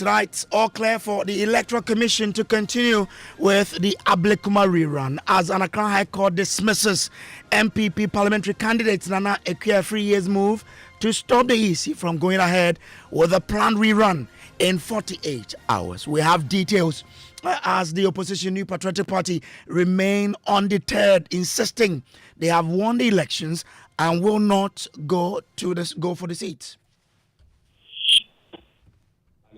Tonight, all clear for the Electoral Commission to continue with the Ablekuma rerun as an Accra High Court dismisses MPP parliamentary candidate Nana Afriyie's move to stop the EC from going ahead with a planned rerun in 48 hours. We have details as the opposition New Patriotic Party remain undeterred, insisting they have won the elections and will not go for the seats.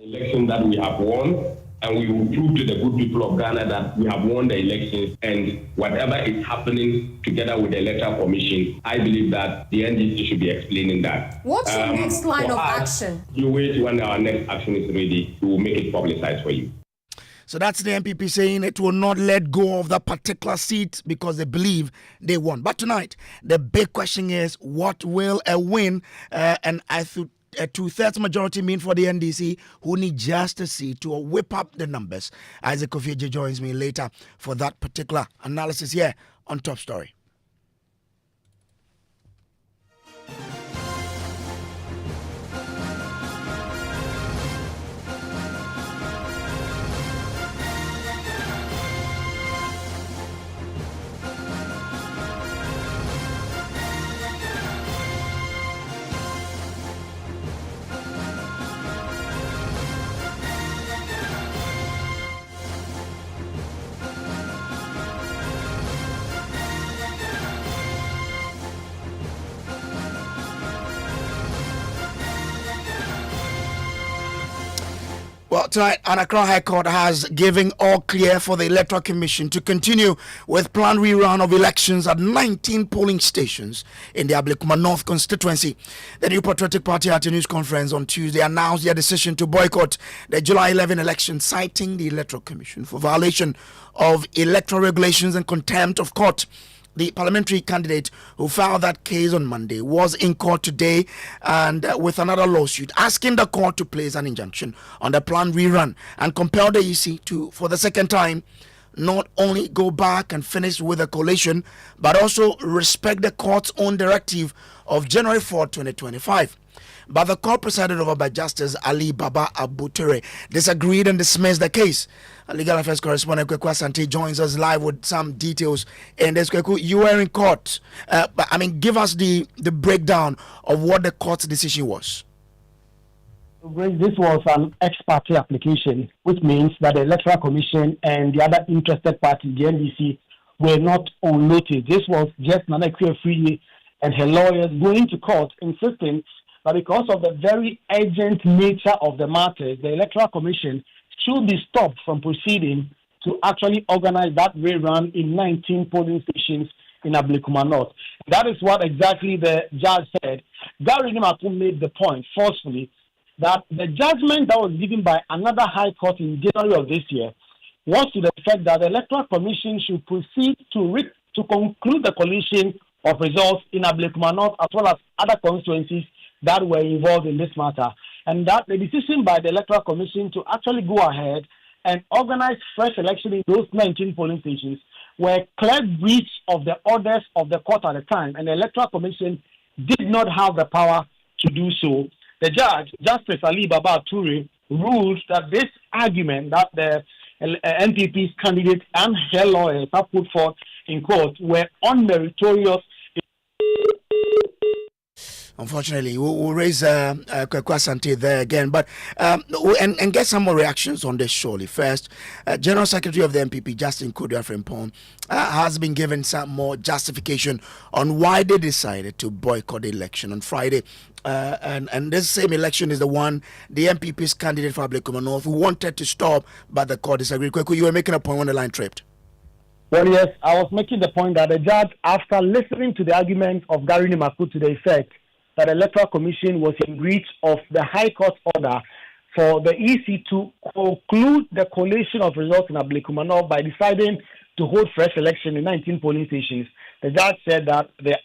Election that we have won, and we will prove to the good people of Ghana that we have won the elections, and whatever is happening together with the Electoral Commission, I believe that the NDC should be explaining that. What's your next line of action? You wait when our next action is ready, we will make it publicized for you. So that's the MPP saying it will not let go of that particular seat because they believe they won. But tonight, the big question is, what will a win and I think a 2/3 majority mean for the NDC, who need just a seat to whip up the numbers? Isaac Kojo joins me later for that particular analysis here on Top Story. Well, tonight, an Accra High Court has given all clear for the Electoral Commission to continue with planned rerun of elections at 19 polling stations in the Ablekuma North constituency. The New Patriotic Party at a news conference on Tuesday announced their decision to boycott the July 11 election, citing the Electoral Commission for violation of electoral regulations and contempt of court. The parliamentary candidate who filed that case on Monday was in court today and with another lawsuit asking the court to place an injunction on the planned rerun and compel the EC to, for the second time, not only go back and finish with a collation, but also respect the court's own directive of January 4, 2025. But the court presided over by Justice Ali Baba Abutere disagreed and dismissed the case. Legal Affairs correspondent Kweku Asante joins us live with some details. And this, Kweku, you were in court. But give us the breakdown of what the court's decision was. This was an ex parte application, which means that the Electoral Commission and the other interested party, the NDC, were not on notice. This was just Nana Afriyie and her lawyers going to court insisting that because of the very urgent nature of the matter, the Electoral Commission should be stopped from proceeding to actually organize that rerun in 19 polling stations in Ablekuma North. That is what exactly the judge said. Gary Nimaku made the point forcefully that the judgment that was given by another high court in January of this year was to the effect that the Electoral Commission should proceed to conclude the collation of results in Ablekuma North as well as other constituencies that were involved in this matter, and that the decision by the Electoral Commission to actually go ahead and organize fresh election in those 19 polling stations were clear breach of the orders of the court at the time, and the Electoral Commission did not have the power to do so. The judge, Justice Ali Baba Abutere, ruled that this argument that the NPP's candidate and her lawyers have put forth in court were unmeritorious. Unfortunately, we'll raise Kweku Asante there again, but and get some more reactions on this surely. First, General Secretary of the NPP, Justin Kojo, has been given some more justification on why they decided to boycott the election on Friday. And this same election is the one the NPP's candidate for Ablekuma North wanted to stop, but the court disagreed. Kweku, you were making a point when the line tripped. Well, yes, I was making the point that the judge, after listening to the argument of Gary Nimaku to the effect that the Electoral Commission was in breach of the High Court order for the EC to conclude the collation of results in Ablekuma North by deciding to hold fresh election in 19 polling stations. The judge said that the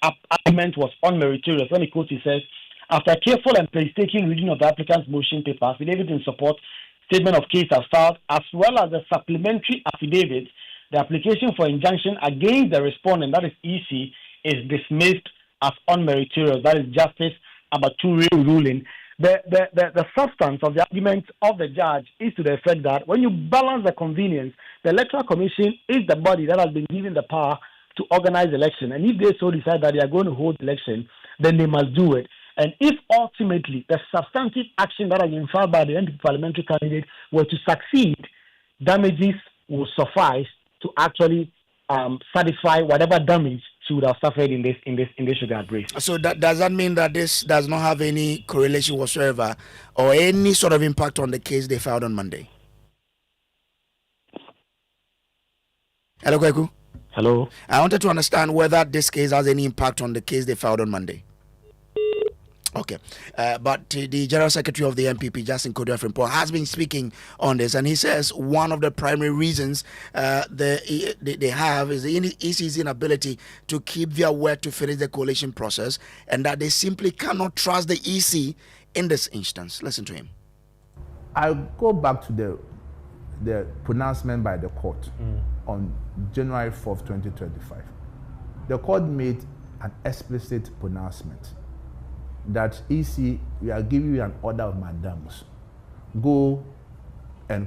argument was unmeritorious. When he quotes, he says, after careful and painstaking reading of the applicant's motion paper, affidavit in support, statement of case as filed, as well as the supplementary affidavit, the application for injunction against the respondent, that is EC, is dismissed as unmeritorious. That is Justice Abutere ruling. the substance of the argument of the judge is to the effect that when you balance the convenience, the Electoral Commission is the body that has been given the power to organize election. And if they so decide that they are going to hold election, then they must do it. And if ultimately the substantive action that has been filed by the NPP parliamentary candidate were to succeed, damages will suffice to actually satisfy whatever damage she would have suffered in this regard, brief. So does that mean that this does not have any correlation whatsoever or any sort of impact on the case they filed on Monday? Hello, Kweku. Hello. I wanted to understand whether this case has any impact on the case they filed on Monday. Okay, but the General Secretary of the NPP, Gyasi Kojo, has been speaking on this, and he says one of the primary reasons they have is the EC's inability to keep their word to finish the coalition process, and that they simply cannot trust the EC in this instance. Listen to him. I'll go back to the pronouncement by the court on January 4th, 2025. The court made an explicit pronouncement that EC, we are giving you an order of mandamus. Go and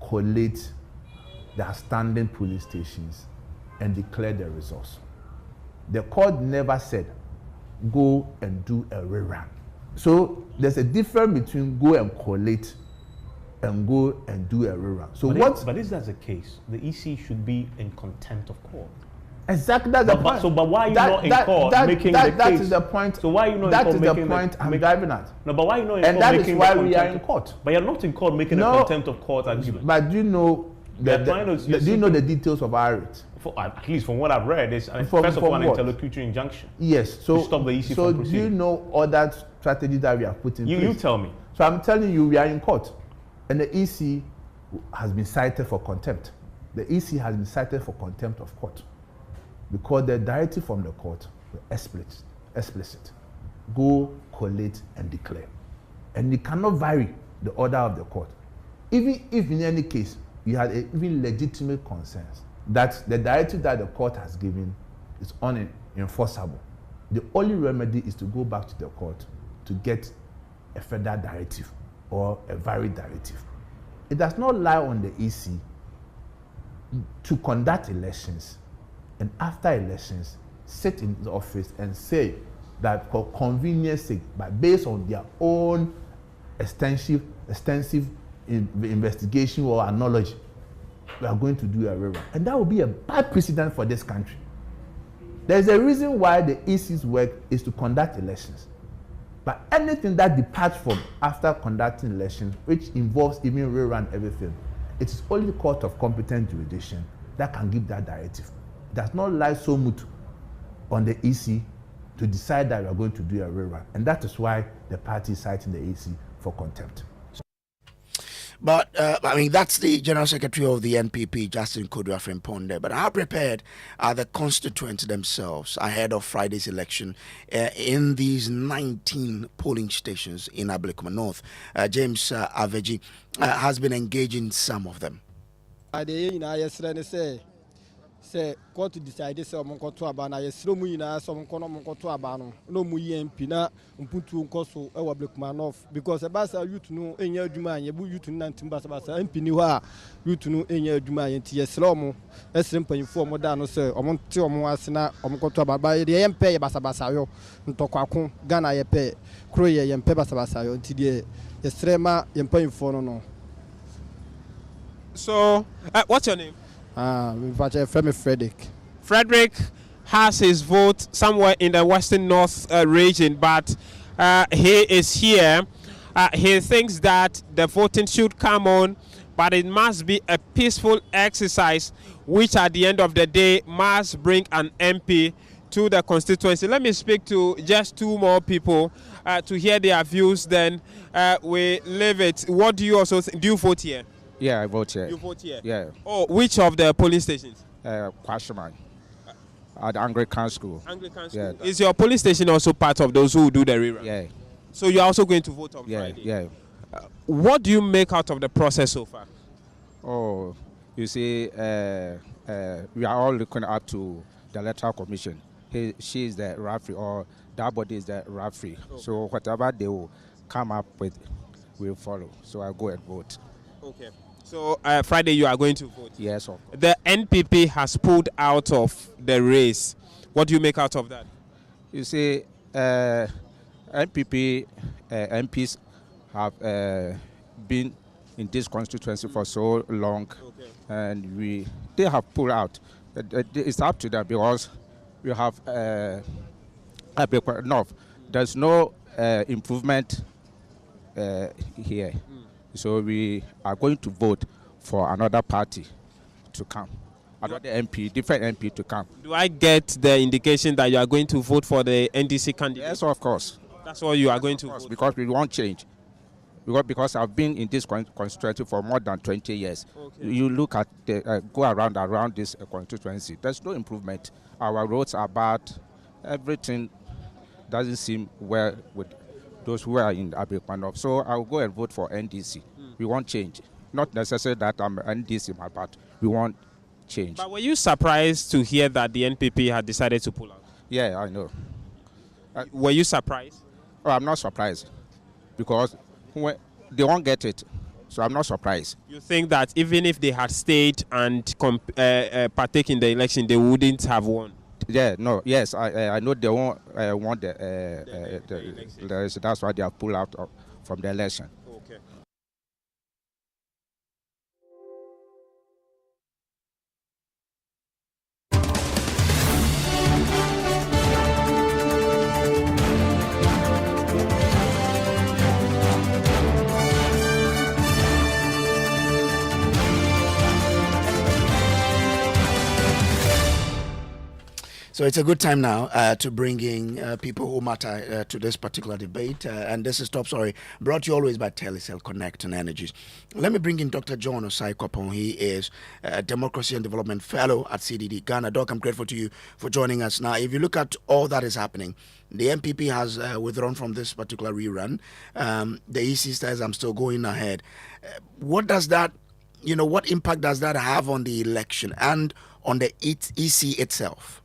collate the standing police stations and declare the results. The court never said, go and do a rerun. So there's a difference between go and collate and go and do a rerun. So but if that's the case, the EC should be in contempt of court. Exactly, that's the point. But why are you not in court making the case? That is the point. So why are you not in court making That is the point I'm driving at. No, but why are you not in and court that making is why we are in court. But you're not in court making a contempt of court argument. But do you know do you know the details of our writ? At least from what I've read, it's first of all an interlocutory injunction. Yes. So to stop the EC so from proceeding. do you know other strategies that we have put in place? You tell me. So I'm telling you, we are in court, and the EC has been cited for contempt. The EC has been cited for contempt of court because the directive from the court was explicit. Go, collate, and declare. And you cannot vary the order of the court. Even if in any case you had even legitimate concerns that the directive that the court has given is unenforceable, the only remedy is to go back to the court to get a further directive or a varied directive. It does not lie on the EC to conduct elections and after elections sit in the office and say that for convenience sake, but based on their own extensive investigation or knowledge, we are going to do a rerun. And that will be a bad precedent for this country. There's a reason why the EC's work is to conduct elections. But anything that departs from after conducting elections, which involves even rerun everything, it is only the court of competent jurisdiction that can give that directive. It does not lie so much on the EC to decide that we are going to do a rerun. And that is why the party is citing the EC for contempt. But, I mean, that's the General Secretary of the NPP, Gyasi Kojo. But how prepared are the constituents themselves ahead of Friday's election in these 19 polling stations in Ablekuma North? James Aveji has been engaging some of them. Say court to decide say omo nkoto aba na yesro mu yina so omo nkono nkoto aba no no mu MP na mputu nkoso e wa Ablekuma North because ebasa youth no enya adwuma anye bu youth no nantim basa MP ni ho a youth no enya adwuma anye ti yesro omo esre mpanyifo omo da no say omo nte omo ase na omo nkoto aba ba ye yempe ye basa yo ntokwako Ghana ye pe kro ye yempe basa yo nti de yesre ma yempanyifo no. So what's your name? Frederick. Frederick has his vote somewhere in the Western North region, but he is here. He thinks that the voting should come on, but it must be a peaceful exercise, which at the end of the day must bring an MP to the constituency. Let me speak to just two more people to hear their views, then we leave it. What do you also think? Do you vote here? Yeah, I vote here. You vote here? Yeah. Oh, which of the polling stations? Kwashaman. At Anglican School. Anglican School. Yeah. Is your polling station also part of those who do the rerun? Yeah. So you're also going to vote on Yeah, Friday? yeah. What do you make out of the process so far? Oh, you see, we are all looking up to the Electoral Commission. She is the referee, or that body is the referee. Okay. So whatever they will come up with, we'll follow. So I'll go and vote. Okay. So Friday you are going to vote? Yes, of course. The NPP has pulled out of the race. What do you make out of that? You see, NPP MPs have been in this constituency for so long, and they have pulled out. It's up to them because we have enough. There's no improvement here. So we are going to vote for another party to come. Another MP, different MP to come. Do I get the indication that you are going to vote for the NDC candidate? Yes, of course. That's what you are going to vote because we want change. Because I've been in this constituency for more than 20 years. Okay. You look at go around this constituency. There's no improvement. Our roads are bad. Everything doesn't seem well with those who are in Ablekuma. So I'll go and vote for NDC. We want change. Not necessarily that I'm NDC, but we want change. But were you surprised to hear that the NPP had decided to pull out? Yeah, I know. Were you surprised? Oh, I'm not surprised because they won't get it. So I'm not surprised. You think that even if they had stayed and partake in the election, they wouldn't have won? Yeah, no, yes, I know they won't want the election. That's why they have pulled out from the election. Okay. So it's a good time now to bring in people who matter to this particular debate. And this is Top Story, brought to you always by Telecel Connect and Energies. Let me bring in Dr. John Osai Kopon. He is a Democracy and Development Fellow at CDD Ghana. Doc, I'm grateful to you for joining us. Now, if you look at all that is happening, the MPP has withdrawn from this particular rerun. The EC says, I'm still going ahead. What does that, what impact does that have on the election and on the EC itself?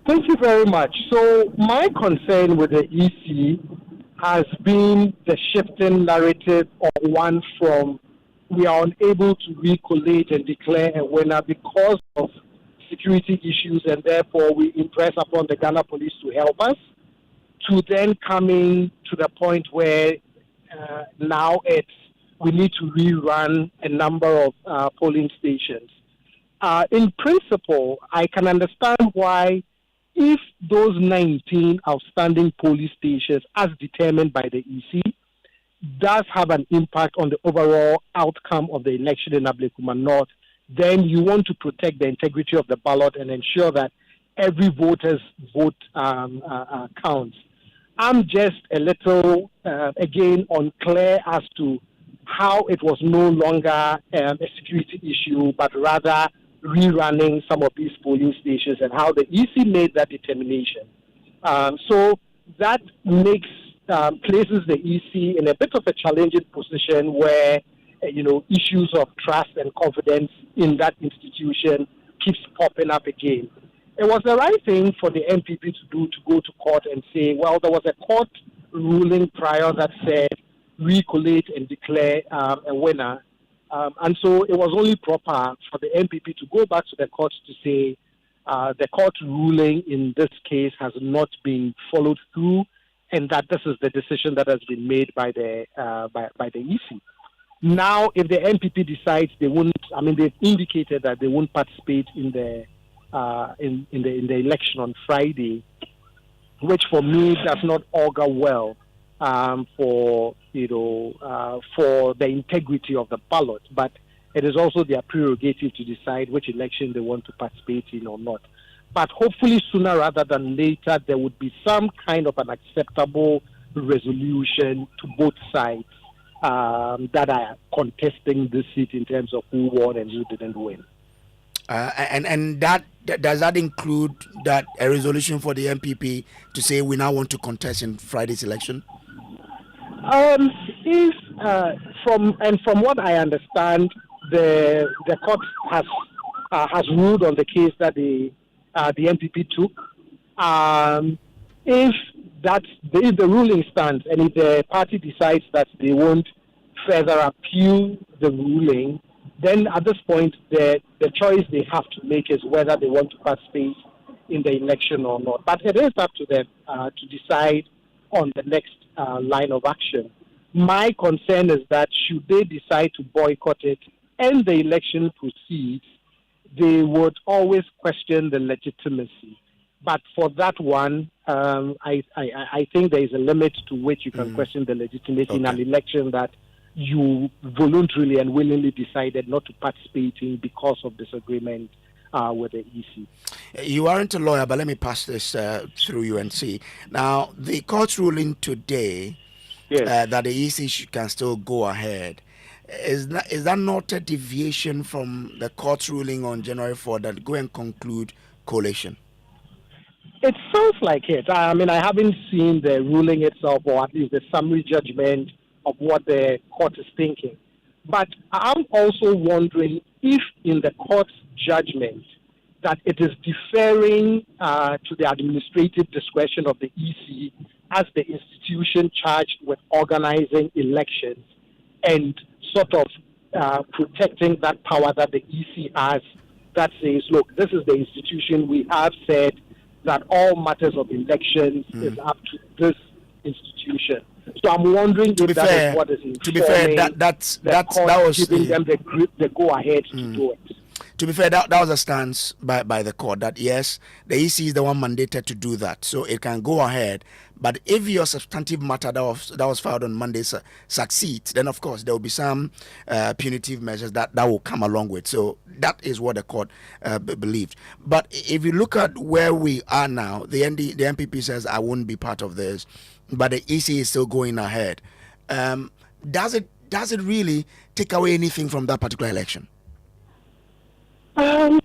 Thank you very much. So my concern with the EC has been the shifting narrative of one from we are unable to recollate and declare a winner because of security issues and therefore we impress upon the Ghana police to help us, to then coming to the point where now we need to rerun a number of polling stations. In principle, I can understand why if those 19 outstanding police stations, as determined by the EC, does have an impact on the overall outcome of the election in Ablekuma North, then you want to protect the integrity of the ballot and ensure that every voter's vote counts. I'm just a little, again, unclear as to how it was no longer a security issue, but rather rerunning some of these polling stations and how the EC made that determination. So that makes places the EC in a bit of a challenging position where issues of trust and confidence in that institution keeps popping up again. It was the right thing for the MPP to do, to go to court and say, well, there was a court ruling prior that said recollate and declare a winner. And so it was only proper for the MPP to go back to the court to say the court ruling in this case has not been followed through, and that this is the decision that has been made by the EC. Now, if the MPP decides they won't, they've indicated that they won't participate in the election on Friday, which for me does not augur well for the integrity of the ballot, but it is also their prerogative to decide which election they want to participate in or not. But hopefully sooner rather than later, there would be some kind of an acceptable resolution to both sides that are contesting this seat in terms of who won and who didn't win. And that does that include that a resolution for the MPP to say we now want to contest in Friday's election? From what I understand, the court has ruled on the case that the MPP took. If that if the ruling stands and if the party decides that they won't further appeal the ruling, then at this point the choice they have to make is whether they want to participate in the election or not. But it is up to them to decide on the next line of action. My concern is that should they decide to boycott it and the election proceeds, they would always question the legitimacy. But for that one, I think there is a limit to which you can question the legitimacy in an election that you voluntarily and willingly decided not to participate in because of disagreement with the EC. You aren't a lawyer, but let me pass this through you and see. Now, the court's ruling today that the EC can still go ahead. Is that not a deviation from the court's ruling on January 4 that go and conclude coalition? It sounds like it. I mean, I haven't seen the ruling itself, or at least the summary judgment of what the court is thinking. But I'm also wondering if in the court's judgment that it is deferring to the administrative discretion of the EC as the institution charged with organizing elections and sort of protecting that power that the EC has, that says, look, this is the institution. We have said that all matters of elections is up to this institution. So I'm wondering if that is what is informing. To be fair, that was giving them the go ahead to do it. To be fair, that was a stance by the court that yes, the EC is the one mandated to do that, so it can go ahead. But if your substantive matter that was filed on Monday succeeds, then of course there will be some punitive measures that will come along with. So that is what the court believed. But if you look at where we are now, the MPP says I won't be part of this, but the EC is still going ahead. Does it really take away anything from that particular election? I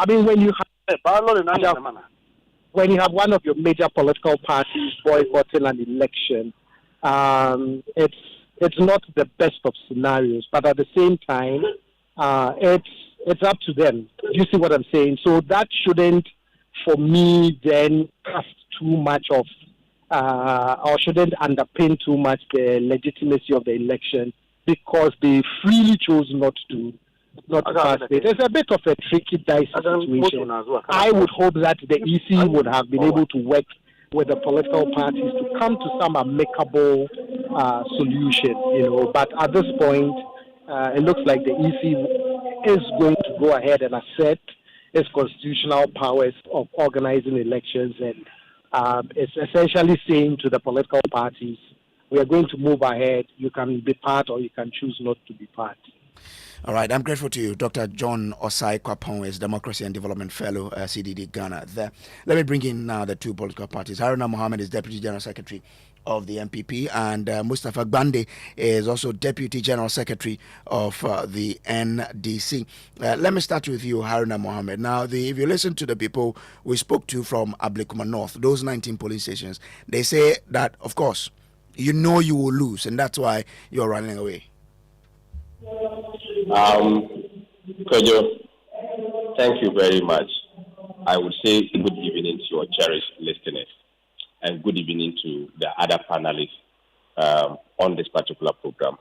mean, when you have one of your major political parties boycotting an election, it's not the best of scenarios. But at the same time, it's up to them. Do you see what I'm saying? So that shouldn't, for me, then cast too much of, or shouldn't underpin too much the legitimacy of the election, because they freely chose not to participate. It's a bit of a tricky, dicey situation. I would hope that the EC would have been able to work with the political parties to come to some amicable solution, But at this point, it looks like the EC is going to go ahead and assert its constitutional powers of organizing elections, and it's essentially saying to the political parties, we are going to move ahead. You can be part or you can choose not to be part. All right. I'm grateful to you. Dr. John Osai Kwapong is Democracy and Development Fellow, CDD Ghana. Let me bring in now the two political parties. Haruna Mohammed is Deputy General Secretary of the MPP, and Mustafa Gbande is also Deputy General Secretary of the NDC. Let me start with you, Haruna Mohammed. Now, if you listen to the people we spoke to from Ablekuma North, those 19 police stations, they say that, of course, you know you will lose, and that's why you're running away. Kojo, thank you very much. I would say good evening to your cherished listeners, and good evening to the other panelists on this particular program.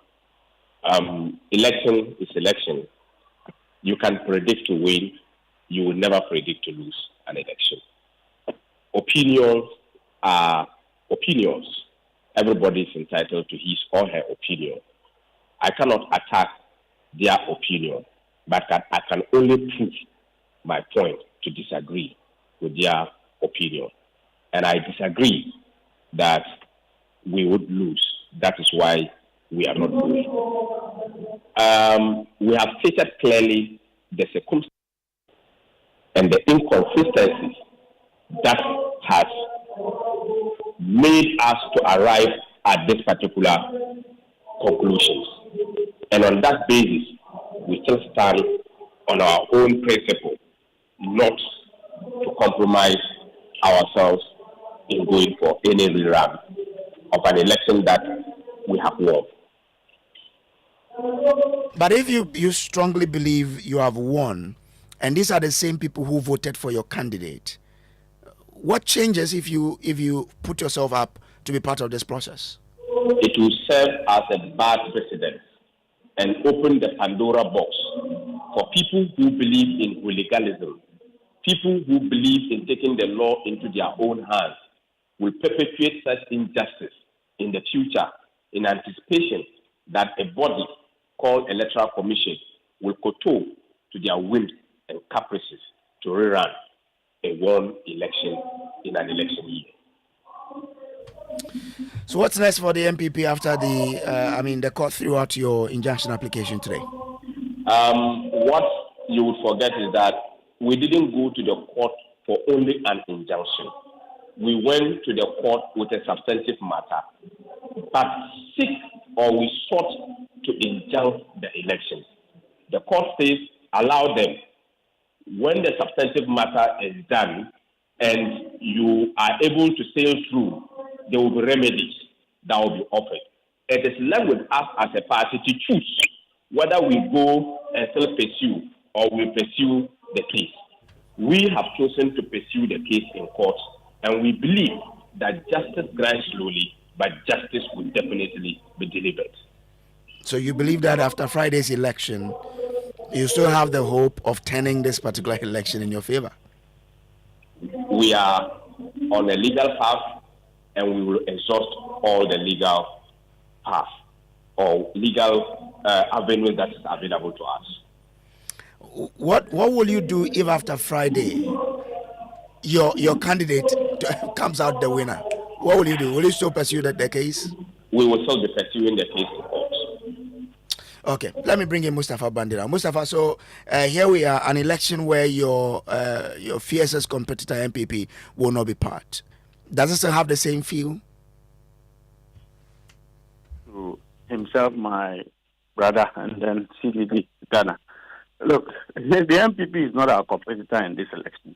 Election is election. You can predict to win. You will never predict to lose an election. Opinions are opinions. Everybody is entitled to his or her opinion. I cannot attack their opinion, but I can only prove my point to disagree with their opinion. And I disagree that we would lose. That is why we are not losing. We have stated clearly the circumstances and the inconsistencies that has made us to arrive at this particular conclusions. And on that basis, we still stand on our own principle, not to compromise ourselves in going for any rerun of an election that we have won. But if you strongly believe you have won, and these are the same people who voted for your candidate, what changes if you put yourself up to be part of this process? It will serve as a bad precedent and open the Pandora box for people who believe in hooliganism. People who believe in taking the law into their own hands will perpetuate such injustice in the future in anticipation that a body called Electoral Commission will kowtow to their whims and caprices to rerun a won election in an election year. So what's next for the MPP after the court threw out your injunction application today? What you would forget is that we didn't go to the court for only an injunction. We went to the court with a substantive matter, but we sought to injunct the elections. The court says allow them. When the substantive matter is done and you are able to sail through, there will be remedies that will be offered. It is left with us as a party to choose whether we go and still pursue or we pursue the case. We have chosen to pursue the case in court, and we believe that justice grinds slowly, but justice will definitely be delivered. So you believe that after Friday's election, you still have the hope of turning this particular election in your favor? We are on a legal path, and we will exhaust all the legal path or legal avenues that is available to us. What will you do if after Friday your candidate comes out the winner? What will you do? Will you still pursue the case? We will still be pursuing the case in court. Okay, let me bring in Mustafa Bandira. Mustafa, so here we are, an election where your fiercest competitor MPP will not be part. Does it still have the same feel? To himself, my brother, and then CDD Ghana. Look, the MPP is not our competitor in this election.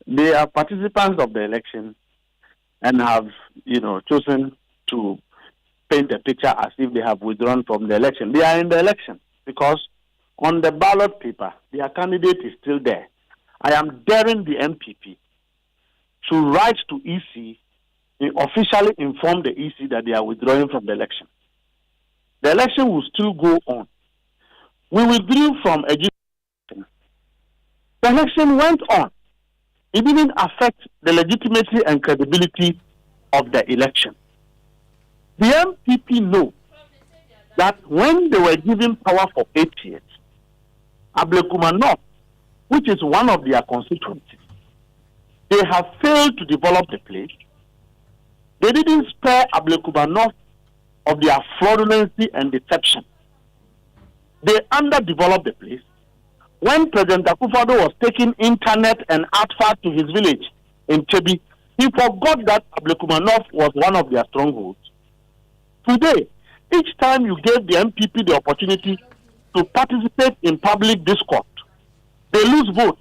They are participants of the election and have, chosen to paint a picture as if they have withdrawn from the election. They are in the election because on the ballot paper, their candidate is still there. I am daring the MPP to write to EC, officially inform the EC that they are withdrawing from the election. The election will still go on. We withdrew from education. The election went on. It didn't affect the legitimacy and credibility of the election. The MPP know that when they were given power for 8 years, Ablekuma North, which is one of their constituencies, they have failed to develop the place. They didn't spare Ablekuma North of their fraudulency and deception. They underdeveloped the place. When President Akufo-Addo was taking internet and ATFA to his village in Chebi, he forgot that Ablekuma North was one of their strongholds. Today, each time you gave the MPP the opportunity to participate in public discourse, they lose votes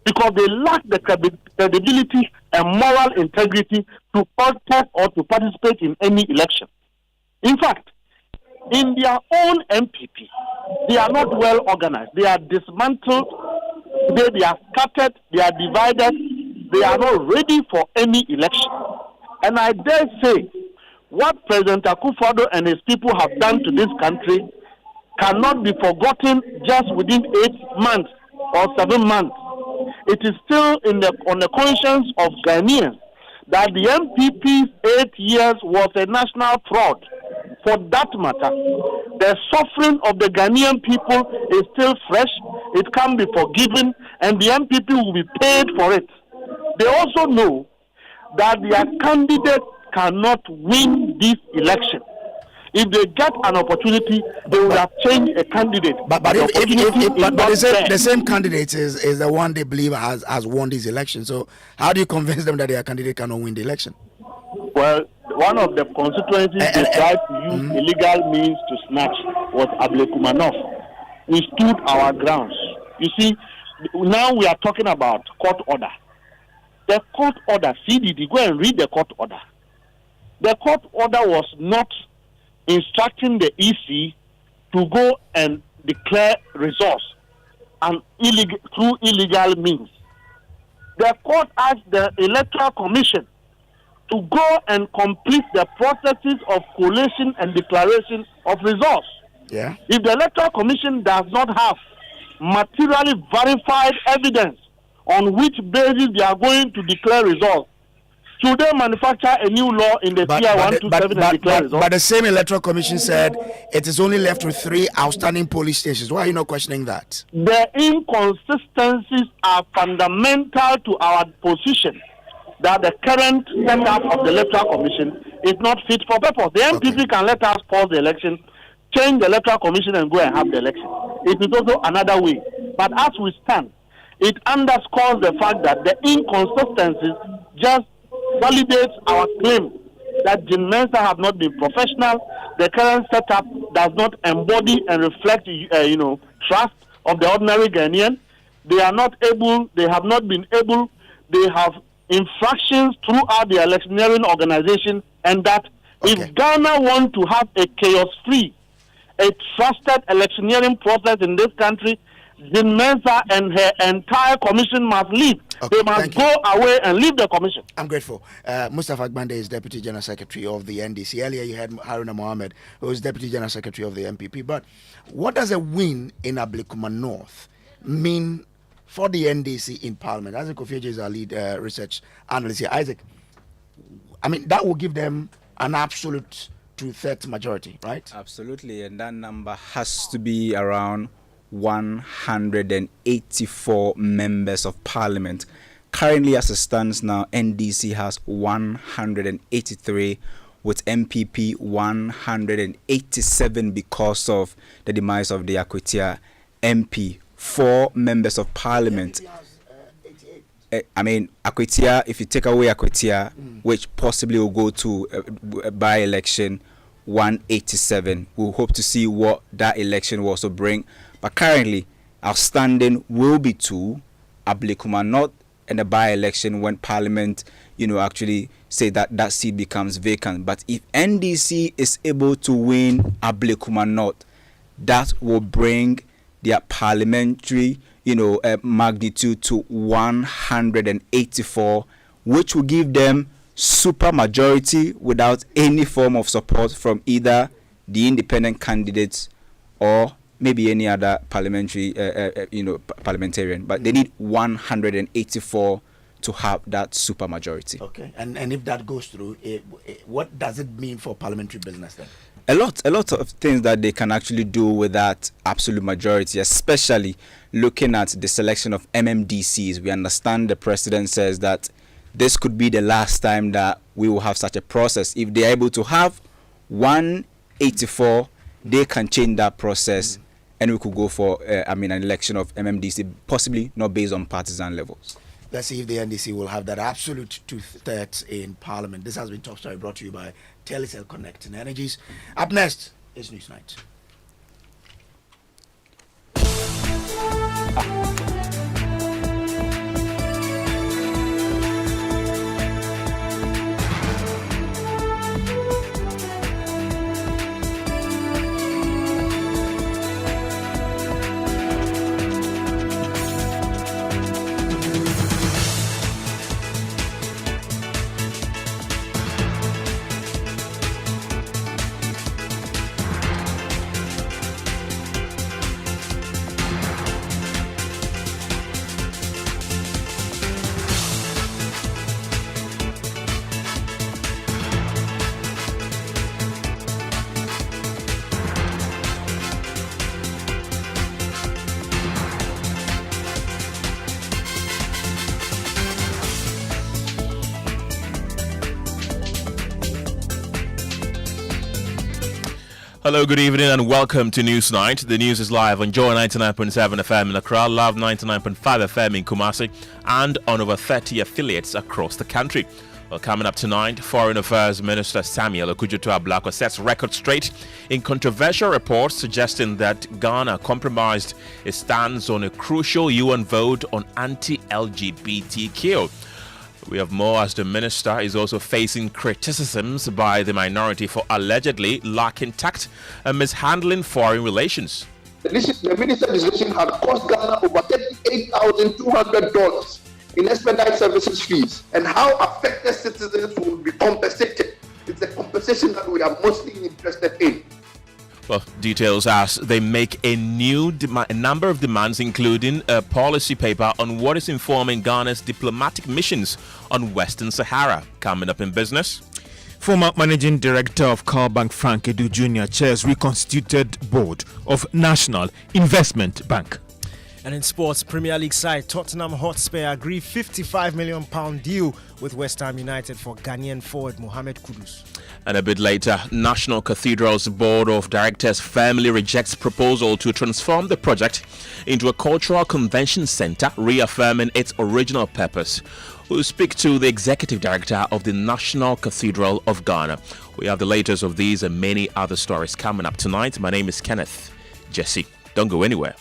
because they lack the credibility and moral integrity to contest or to participate in any election. In fact, in their own MPP, they are not well organized. They are dismantled. They are scattered. They are divided. They are not ready for any election. And I dare say, what President Akufo-Addo and his people have done to this country cannot be forgotten just within 8 months or 7 months. It is still on the conscience of Ghanaians that the MPP's 8 years was a national fraud. For that matter, the suffering of the Ghanaian people is still fresh. It can be forgiven, and the MPP will be paid for it. They also know that their candidate cannot win this election. If they get an opportunity, they would have changed a candidate. But the same candidate is the one they believe has won this election. So how do you convince them that their candidate cannot win the election? Well, one of the constituencies they tried to use illegal means to snatch was Ablekuma North. We stood our grounds. You see, now we are talking about court order. The court order, CDD, go and read the court order. The court order was not instructing the EC to go and declare results and through illegal means. the court asked the Electoral Commission to go and complete the processes of collation and declaration of results. Yeah. If the Electoral Commission does not have materially verified evidence on which basis they are going to declare results, should they manufacture a new law in the TR 127 and declare results? But the same Electoral Commission said it is only left with 3 outstanding polling stations. Why are you not questioning that? The inconsistencies are fundamental to our position that the current setup of the Electoral Commission is not fit for purpose. The MPP can let us pause the election, change the Electoral Commission and go and have the election. It is also another way. But as we stand, it underscores the fact that the inconsistencies just validates our claim that Jim Mensa have not been professional. The current setup does not embody and reflect, trust of the ordinary Ghanaian. They are not able, they have not been able, they have infractions throughout the electioneering organization, and that if Ghana want to have a chaos-free, a trusted electioneering process in this country, Jim Mensa and her entire commission must leave. They must go away and leave the commission. I'm grateful. Mustafa Agbande is Deputy General Secretary of the NDC. Earlier you had Haruna Mohammed, who is Deputy General Secretary of the MPP. But what does a win in Ablekuma North mean for the NDC in Parliament? Isaac Ofieje is our lead research analyst here. Isaac, I mean, that will give them an absolute two-thirds majority, right? Absolutely, and that number has to be around 184 members of Parliament. Currently, as it stands now, NDC has 183, with MPP 187 because of the demise of the Akwetia MP. 4 members of Parliament. I mean, Akwetia, if you take away Akwetia, which possibly will go to a by-election, 187. We'll hope to see what that election will also bring. But currently, our standing will be 2, Ablekuma North, and the by-election when Parliament, actually say that that seat becomes vacant. But if NDC is able to win Ablekuma North, that will bring their parliamentary, magnitude to 184, which will give them super majority without any form of support from either the independent candidates or maybe any other parliamentary, parliamentarian. But they need 184 to have that super majority. Okay, and if that goes through, what does it mean for parliamentary business then? A lot of things that they can actually do with that absolute majority, especially looking at the selection of MMDCs. We understand the president says that this could be the last time that we will have such a process. If they're able to have 184, they can change that process and we could go for, an election of MMDC, possibly not based on partisan levels. Let's see if the NDC will have that absolute two-thirds in Parliament. This has been Top Story brought to you by Telecel Connect and Energies. Up next is Newsnight. Hello, good evening, and welcome to Newsnight. The news is live on Joy 99.7 FM in Accra, Love 99.5 FM in Kumasi, and on over 30 affiliates across the country. Well, coming up tonight, Foreign Affairs Minister Samuel Okudzeto-Ablakwa sets record straight in controversial reports suggesting that Ghana compromised its stance on a crucial UN vote on anti-LGBTQ. We have more as the minister is also facing criticisms by the minority for allegedly lacking tact and mishandling foreign relations. The minister's decision had cost Ghana over $38,200 in expedite services fees and how affected citizens will be compensated. It's a compensation that we are mostly interested in. Well, details as they make a number of demands, including a policy paper on what is informing Ghana's diplomatic missions on Western Sahara. Coming up in business. Former Managing Director of Carbank Frank Edu Jr. chairs reconstituted board of National Investment Bank. And in sports, Premier League side Tottenham Hotspur agree £55 million deal with West Ham United for Ghanaian forward Mohamed Kudus. And a bit later, National Cathedral's Board of Directors firmly rejects proposal to transform the project into a cultural convention center, reaffirming its original purpose. We'll speak to the Executive Director of the National Cathedral of Ghana. We have the latest of these and many other stories coming up tonight. My name is Kenneth. Gyasi, don't go anywhere.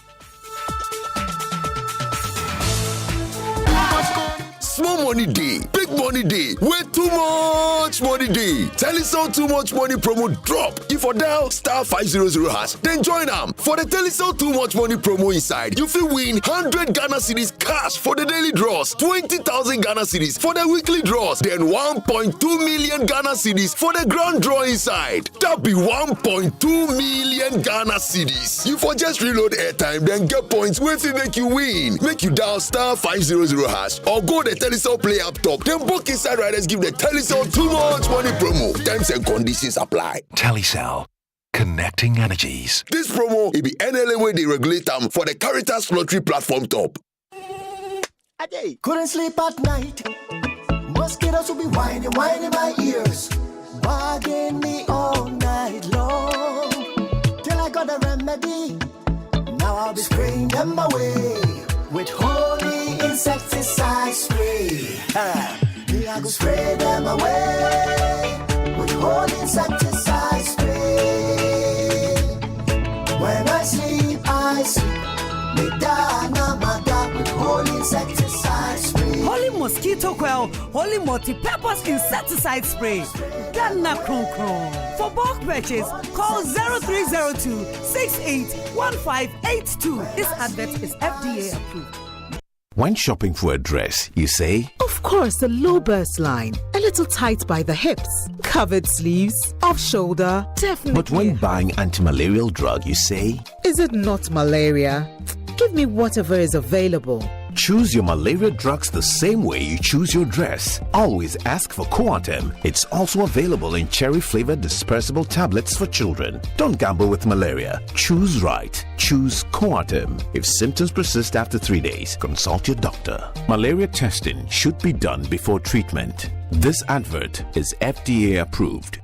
Small money day, big money day, where too much money day. Telecel Too Much Money promo drop. If you dial *500#, then join them. For the Telecel Too Much Money promo inside, you will win 100 Ghana cedis cash for the daily draws, 20,000 Ghana cedis for the weekly draws, then 1.2 million Ghana cedis for the grand draw inside. That be 1.2 million Ghana cedis. You for just reload airtime, then get points where they make you win. Make you dial *500# or go the Telecel Play app top. Then book inside riders give the Telecel Too Much Money promo. Terms and conditions apply. Telecel, connecting energies. This promo will be NLA way they regulate them for the Caritas Lottery platform top. Couldn't sleep at night. Mosquitoes will be whining in my ears, bugging me all night long. Till I got a remedy. Now I'll be spraying them away with holy insecticide spray. I go spray them away with holy insecticide spray. When I sleep, me down with holy insecticide spray. Holy mosquito coil, holy multi-purpose insecticide spray. Ghana Kron Kron. For bulk purchase, call 0302 681582. This advert is FDA approved. When shopping for a dress, you say, of course, the low burst line, a little tight by the hips, covered sleeves, off shoulder, definitely. But when buying anti-malarial drug, you say, is it not malaria? Give me whatever is available. Choose your malaria drugs the same way you choose your dress. Always ask for Coartem. It's also available in cherry-flavored dispersible tablets for children. Don't gamble with malaria. Choose right. Choose Coartem. If symptoms persist after 3 days, consult your doctor. Malaria testing should be done before treatment. This advert is FDA approved.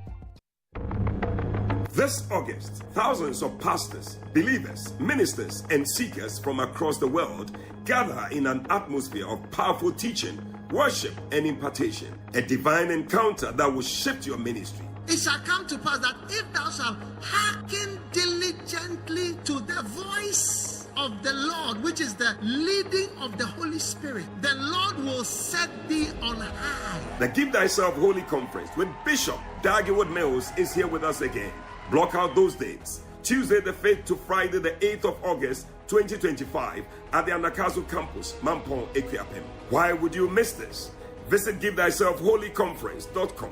This August, thousands of pastors, believers, ministers, and seekers from across the world gather in an atmosphere of powerful teaching, worship, and impartation. A divine encounter that will shift your ministry. It shall come to pass that if thou shalt hearken diligently to the voice of the Lord, which is the leading of the Holy Spirit, the Lord will set thee on high. The Give Thyself Holy Conference with Bishop Dagiwood Mills is here with us again. Block out those dates. Tuesday the 5th to Friday the 8th of August 2025 at the Anakazu campus, Mampong, Equiapem. Why would you miss this? Visit GiveThyselfHolyConference.com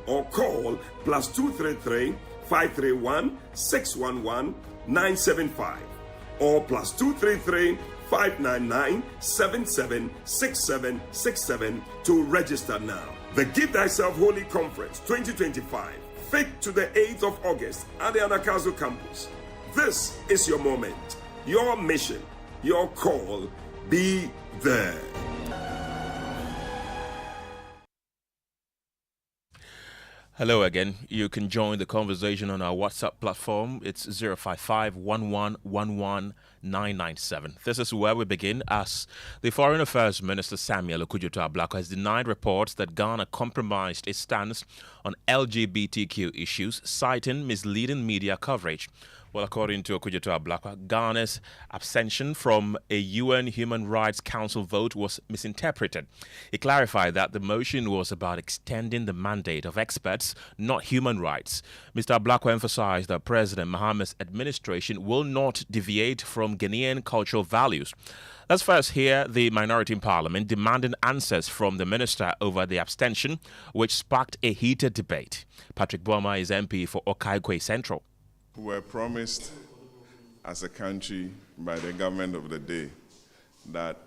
or call +233 531 611 975 or +233 599 776767 to register now. The Give Thyself Holy Conference 2025. 5th to the 8th of August at the Anakazu campus. This is your moment, your mission, your call. Be there. Hello again. You can join the conversation on our WhatsApp platform. It's 055-1111-997. This is where we begin as the Foreign Affairs Minister Samuel Kojo Ablekuma has denied reports that Ghana compromised its stance on LGBTQ issues, citing misleading media coverage. Well, according to Kojo Ablekuma, Ghana's abstention from a UN Human Rights Council vote was misinterpreted. He clarified that the motion was about extending the mandate of experts, not human rights. Mr. Ablekuma emphasized that President Mahama's administration will not deviate from Ghanaian cultural values. Let's first hear the minority in Parliament demanding answers from the minister over the abstention, which sparked a heated debate. Patrick Bouma is MP for Okaigwe Central. We were promised as a country by the government of the day that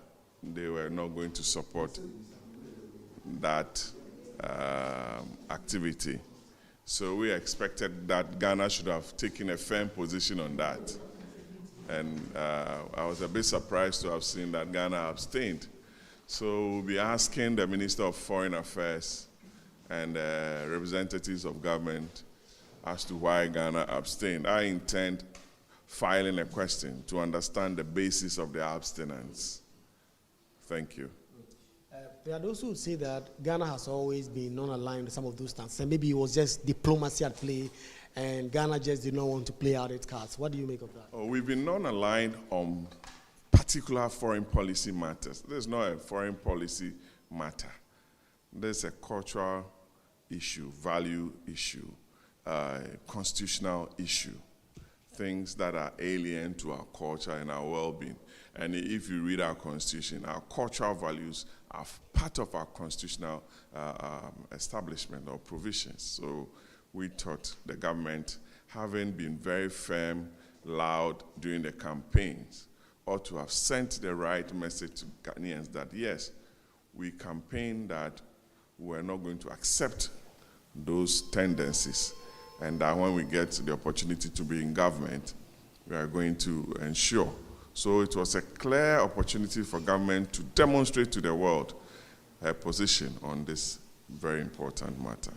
they were not going to support that activity. So we expected that Ghana should have taken a firm position on that. And I was a bit surprised to have seen that Ghana abstained. So we'll be asking the Minister of Foreign Affairs and representatives of government as to why Ghana abstained. I intend filing a question to understand the basis of the abstinence. Thank you. There are those who say that Ghana has always been non-aligned with some of those stances, and maybe it was just diplomacy at play, and Ghana just did not want to play out its cards. What do you make of that? Oh, we've been non-aligned on particular foreign policy matters. There's not a foreign policy matter. There's a cultural issue, value issue, constitutional issue, things that are alien to our culture and our well-being. And if you read our constitution, our cultural values are part of our constitutional establishment or provisions. So we thought the government, having been very firm, loud during the campaigns, ought to have sent the right message to Ghanaians that yes, we campaigned that we're not going to accept those tendencies, and that when we get the opportunity to be in government, we are going to ensure. So it was a clear opportunity for government to demonstrate to the world her position on this very important matter.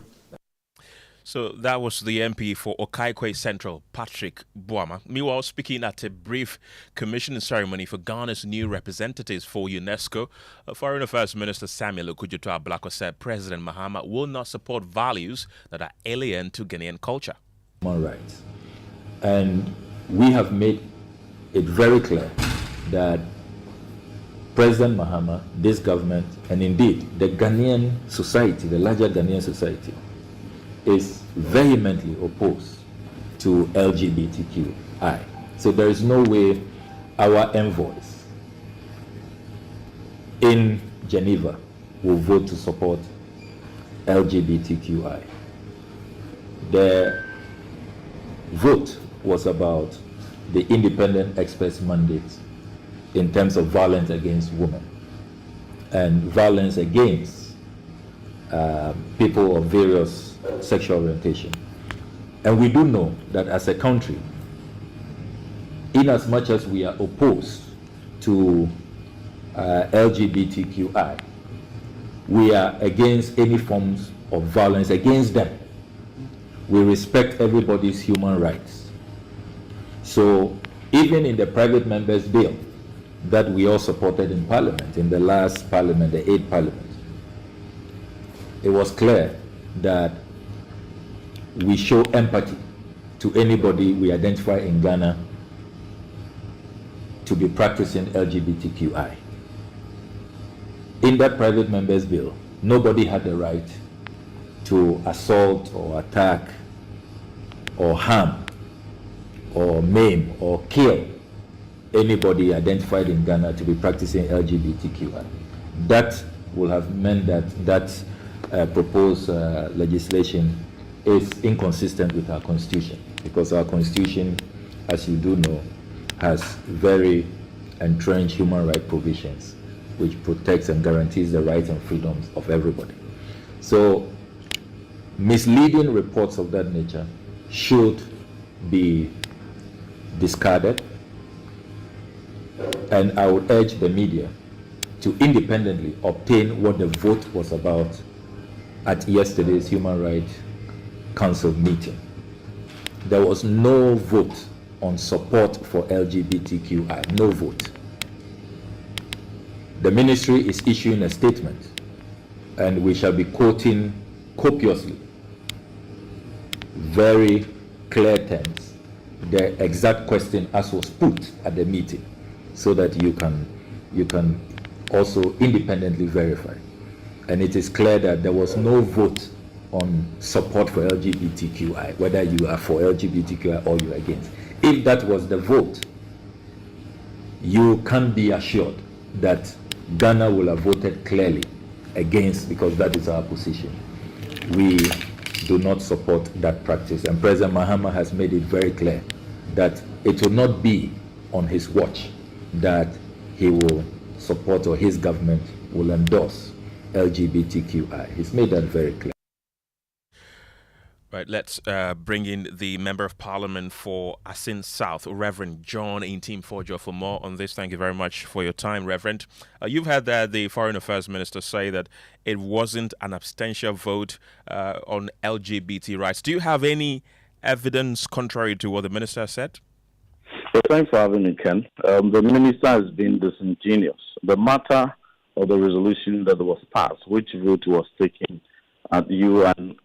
So that was the MP for Okaigwe Central, Patrick Bouma. Meanwhile, speaking at a brief commissioning ceremony for Ghana's new representatives for UNESCO, Foreign Affairs Minister Samuel Kojo Ablekuma said President Mahama will not support values that are alien to Ghanaian culture. Human rights. And we have made it very clear that President Mahama, this government, and indeed the Ghanaian society, the larger Ghanaian society, is vehemently opposed to LGBTQI. So there is no way our envoys in Geneva will vote to support LGBTQI. The vote was about the independent experts' mandate in terms of violence against women and violence against people of various sexual orientation. And we do know that as a country, in as much as we are opposed to LGBTQI, we are against any forms of violence against them. We respect everybody's human rights. So even in the private members' bill that we all supported in Parliament, in the last Parliament, the 8th Parliament, it was clear that we show empathy to anybody we identify in Ghana to be practicing LGBTQI. In that private members' bill, nobody had the right to assault or attack or harm or maim or kill anybody identified in Ghana to be practicing LGBTQI. That will have meant that proposed legislation is inconsistent with our constitution, because our constitution, as you do know, has very entrenched human rights provisions which protects and guarantees the rights and freedoms of everybody. So misleading reports of that nature should be discarded, and I would urge the media to independently obtain what the vote was about at yesterday's Human Rights Council meeting. There was no vote on support for LGBTQI, no vote. The ministry is issuing a statement, and we shall be quoting copiously very clear terms the exact question as was put at the meeting, so that you can also independently verify. And it is clear that there was no vote on support for LGBTQI, whether you are for LGBTQI or you are against. If that was the vote, you can be assured that Ghana will have voted clearly against, because that is our position. We do not support that practice, and President Mahama has made it very clear that it will not be on his watch that he will support, or his government will endorse LGBTQI. He's made that very clear. Right, let's bring in the Member of Parliament for Asin South, Reverend John Intim Kojo, for more on this. Thank you very much for your time, Reverend. You've heard the Foreign Affairs Minister say that it wasn't an abstention vote on LGBT rights. Do you have any evidence contrary to what the Minister said? Well, thanks for having me, Ken. The Minister has been disingenuous. The matter of the resolution that was passed, which vote was taken at UN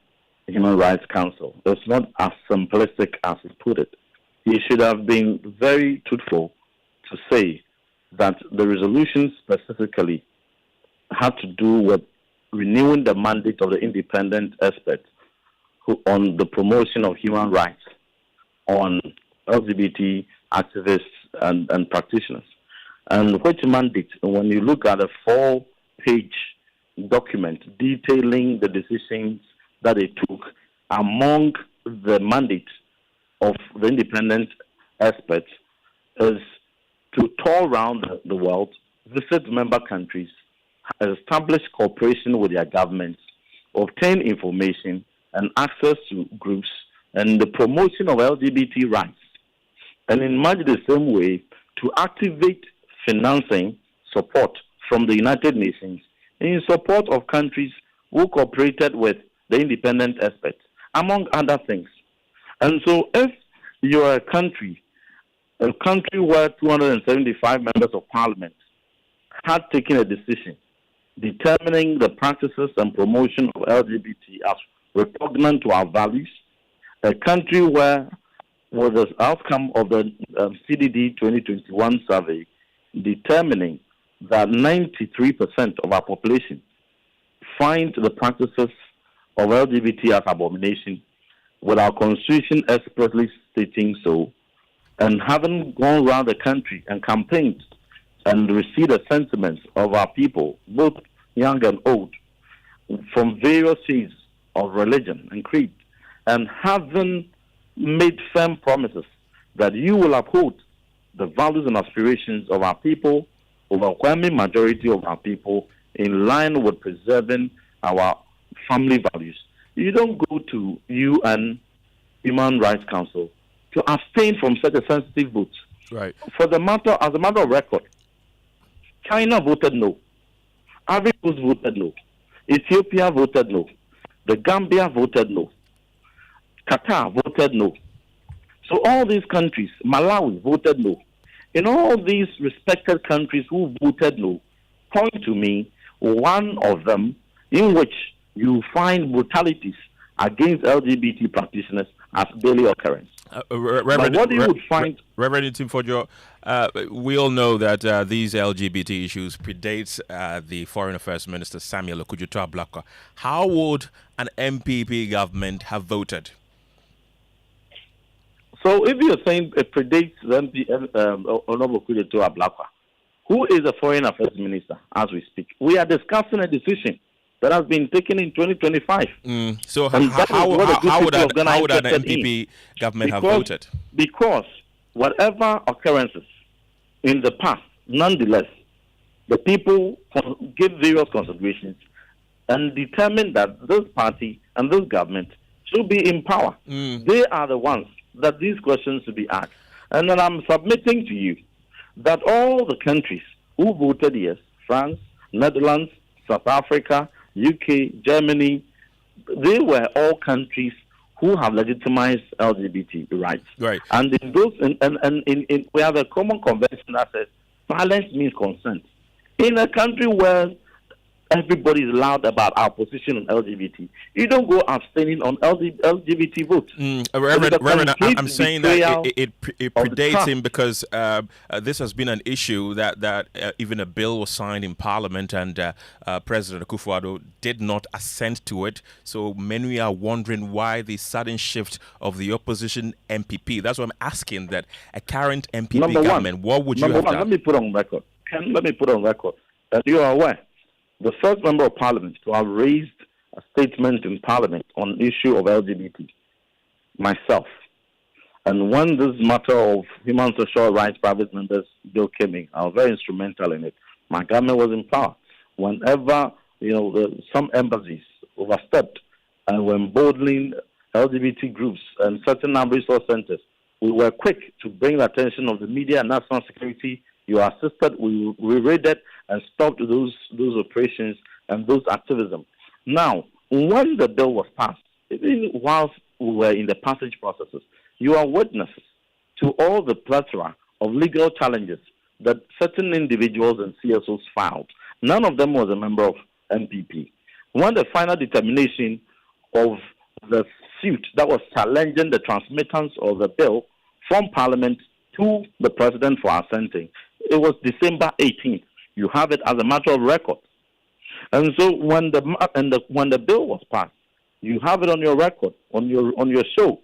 Human Rights Council, it's not as simplistic as he put it. He should have been very truthful to say that the resolution specifically had to do with renewing the mandate of the independent experts on the promotion of human rights on LGBT activists and practitioners. And which mandate, when you look at a 4-page document detailing the decisions that they took, among the mandate of the independent experts is to tour around the world, visit member countries, establish cooperation with their governments, obtain information and access to groups, and the promotion of LGBT rights. And in much the same way, to activate financing support from the United Nations in support of countries who cooperated with the independent experts, among other things. And so if you are a country where 275 members of parliament had taken a decision determining the practices and promotion of LGBT as repugnant to our values, a country where, with the outcome of the CDD 2021 survey determining that 93% of our population find the practices of LGBT as abomination, with our constitution expressly stating so, and having gone around the country and campaigned and received the sentiments of our people, both young and old, from various shades of religion and creed, and having made firm promises that you will uphold the values and aspirations of our people, overwhelming majority of our people, in line with preserving our family values. You don't go to UN Human Rights Council to abstain from such a sensitive vote. Right. As a matter of record, China voted no. Ivory Coast voted no. Ethiopia voted no. The Gambia voted no. Qatar voted no. So all these countries, Malawi voted no. In all these respected countries who voted no, point to me one of them in which you find brutalities against LGBT practitioners as daily occurrence. Reverend, what you would find, Reverend Intim Kojo, we all know that these LGBT issues predates the Foreign Affairs Minister Samuel Okudzeto Ablekuma. How would an MPP government have voted? So if you're saying it predates Honorable Okudzeto Ablekuma, who is the Foreign Affairs Minister as we speak, we are discussing a decision that has been taken in 2025. So how would an MPP government have voted? Because whatever occurrences in the past, nonetheless, the people give various considerations and determine that this party and this government should be in power. They are the ones that these questions should be asked. And then I'm submitting to you that all the countries who voted yes, France, Netherlands, South Africa, UK, Germany, they were all countries who have legitimized LGBT rights. Right. And in those, we have a common convention that says violence means consent. In a country where everybody is loud about our position on LGBT. You don't go abstaining on LGBT votes. Reverend, I'm saying that it predates him because this has been an issue that even a bill was signed in Parliament and President Akufo-Addo did not assent to it. So many are wondering why the sudden shift of the opposition MPP. That's what I'm asking, that a current MPP government, what would you have done? Let me put on record. Let me put on record that you are aware the first member of Parliament to have raised a statement in Parliament on the issue of LGBT, myself. And when this matter of human social rights private members bill came in, I was very instrumental in it. My government was in power. Whenever some embassies overstepped and were emboldening LGBT groups and certain resource centers, we were quick to bring the attention of the media and national security. You assisted, we raided and stopped those operations and those activism. Now, when the bill was passed, even whilst we were in the passage processes, you are witnesses to all the plethora of legal challenges that certain individuals and CSOs filed. None of them was a member of MPP. When the final determination of the suit that was challenging the transmittance of the bill from Parliament to the President for assenting, it was December 18th. You have it as a matter of record. And so when the bill was passed, you have it on your record, on your show.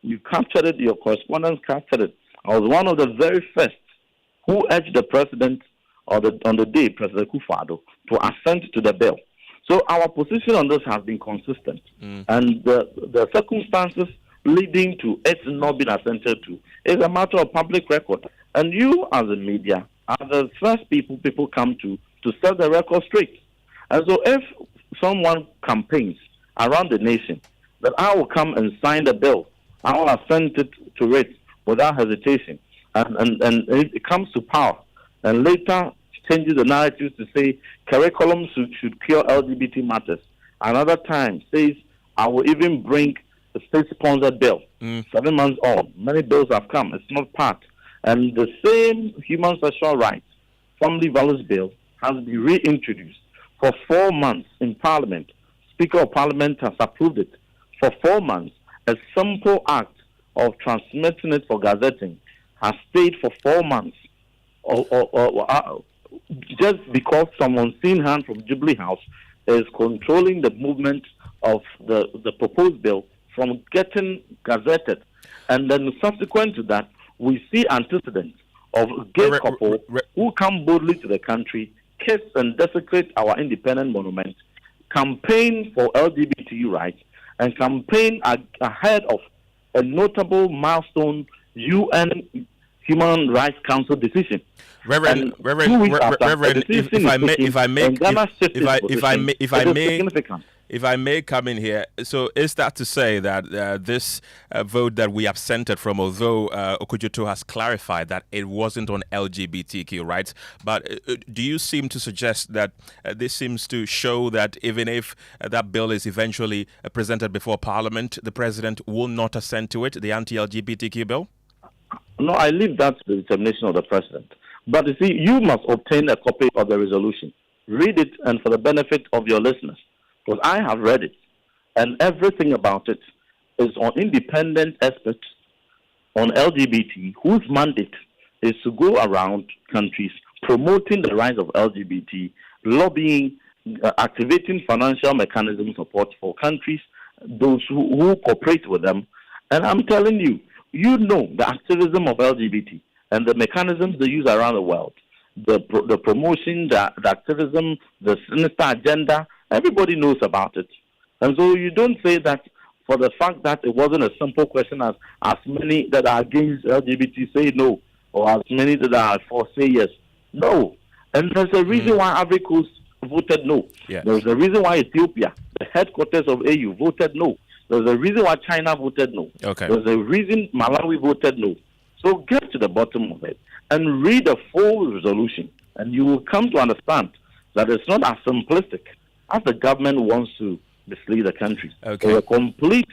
You captured it, your correspondence captured it. I was one of the very first who urged the President on the day, President Akufo-Addo, to assent to the bill. So our position on this has been consistent. And the circumstances leading to it not being assented to is a matter of public record. And you, as a media, are the first people come to set the record straight. And so if someone campaigns around the nation that I will come and sign the bill, I will assent to it without hesitation, and it comes to power, and later changes the narrative to say curriculum should cure LGBT matters. Another time says I will even bring a state-sponsored bill. 7 months on, many bills have come. It's not part. And the same human sexual rights, family values bill has been reintroduced for 4 months in Parliament. Speaker of Parliament has approved it. For 4 months, a simple act of transmitting it for gazetting has stayed for 4 months. Just because someone's seen hand from Jubilee House is controlling the movement of the proposed bill from getting gazetted. And then subsequent to that, we see antecedents of a gay couple who come boldly to the country, kiss and desecrate our independent monument, campaign for LGBT rights, and campaign ahead of a notable milestone UN Human Rights Council decision. Reverend, if I may come in here, so is that to say that this vote that we absented from, although Kojo has clarified that it wasn't on LGBTQ rights, but do you seem to suggest that this seems to show that even if that bill is eventually presented before Parliament, the President will not assent to it, the anti-LGBTQ bill? No, I leave that to the determination of the President. But you see, you must obtain a copy of the resolution. Read it, and for the benefit of your listeners, because I have read it, and everything about it is on independent experts on LGBT whose mandate is to go around countries promoting the rights of LGBT, lobbying, activating financial mechanism support for countries, those who cooperate with them. And I'm telling you, you know the activism of LGBT and the mechanisms they use around the world, the promotion, the activism, the sinister agenda. Everybody knows about it. And so you don't say that for the fact that it wasn't a simple question as many that are against LGBT say no, or as many that are for say yes. No. And there's a reason why Ivory Coast voted no. Yes. There's a reason why Ethiopia, the headquarters of AU, voted no. There's a reason why China voted no. Okay. There's a reason Malawi voted no. So get to the bottom of it and read the full resolution, and you will come to understand that it's not as simplistic as the government wants to mislead the country. Okay. There's a complete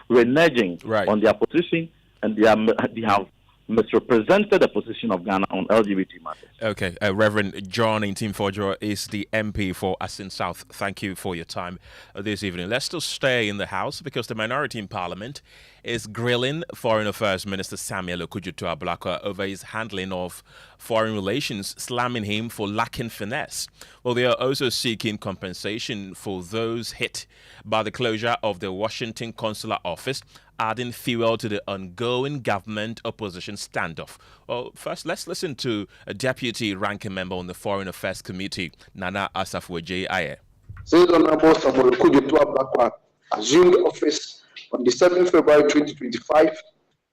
reneging on their position, and they have misrepresented the position of Ghana on LGBT matters. Okay, Reverend John Intim-Fojo is the MP for Asin South. Thank you for your time this evening. Let's still stay in the House because the minority in Parliament is grilling Foreign Affairs Minister Samuel Kojo Ablekuma over his handling of foreign relations, slamming him for lacking finesse. Well, they are also seeking compensation for those hit by the closure of the Washington consular office, adding fuel to the ongoing government opposition standoff. Well, first, let's listen to a deputy ranking member on the Foreign Affairs Committee, Nana Afua J.I.A. Says Honorable Samuel Kojo Ablekuma assumed office on the 7th February 2025.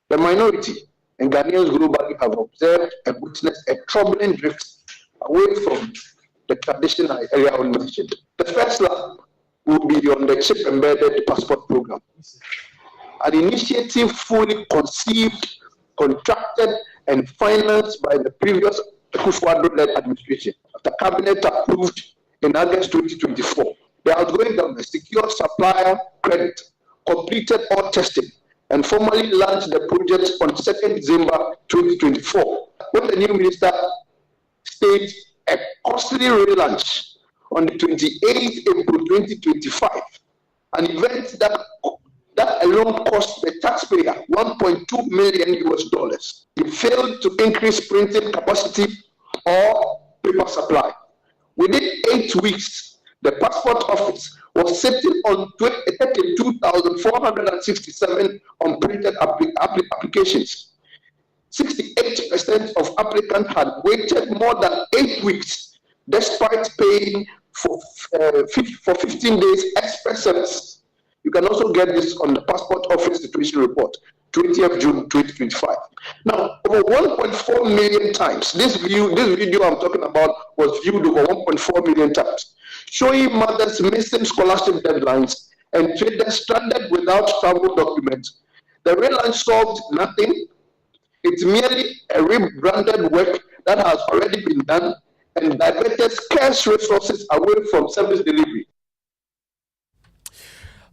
The minority and Ghanaians globally have observed and witnessed a troubling drift away from the traditional area I mentioned. The first lap will be on the chip-embedded passport program, an initiative fully conceived, contracted, and financed by the previous Afua-led administration. After Cabinet approved in August 2024, the outgoing government secured supplier credit, completed all testing, and formally launched the project on 2nd December 2024. When the new minister staged a costly relaunch on the 28th April 2025, an event that alone cost the taxpayer $1.2 million. It failed to increase printing capacity or paper supply. Within 8 weeks, the passport office was sitting on 32,467 unprinted applications. 68% of applicants had waited more than 8 weeks, despite paying for 15 days express service. You can also get this on the Passport Office Situation Report, 20th June 2025. Now, over 1.4 million times, this video I'm talking about was viewed over 1.4 million times, showing mothers missing scholarship deadlines and traders stranded without travel documents. The relaunch solved nothing. It's merely a rebranded work that has already been done and diverted scarce resources away from service delivery.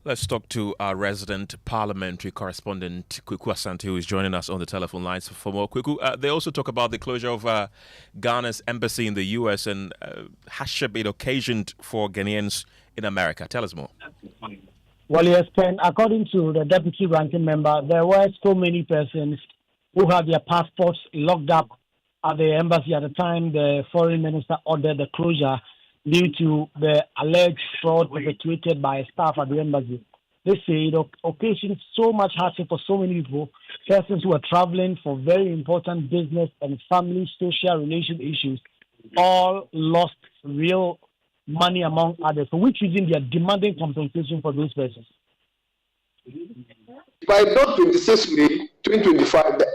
Let's talk to our resident parliamentary correspondent, Kweku Asante, who is joining us on the telephone lines for more. Kweku, they also talk about the closure of Ghana's embassy in the U.S. and hardship it occasioned for Ghanaians in America. Tell us more. Well, yes, Ken, according to the deputy ranking member, there were so many persons who had their passports locked up at the embassy at the time the foreign minister ordered the closure due to the alleged fraud perpetrated by staff at the embassy. They say it occasioned so much hardship for so many people, persons who are traveling for very important business and family social relation issues, all lost real money among others, for which reason they are demanding compensation for those persons. By 26 May 2025, the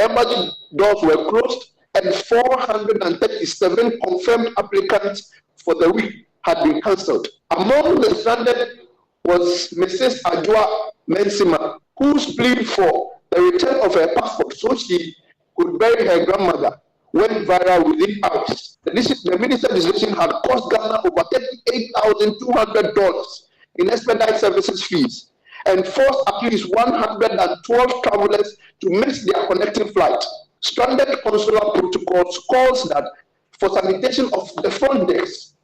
embassy doors were closed and 437 confirmed applicants for the week had been cancelled. Among the stranded was Mrs. Adjoa Mensima, whose plea for the return of her passport so she could bury her grandmother went viral within hours. The minister's decision had cost Ghana over $38,200 in expedite services fees and forced at least 112 travelers to miss their connecting flight. Stranded consular protocols calls that for sanitation of the front desk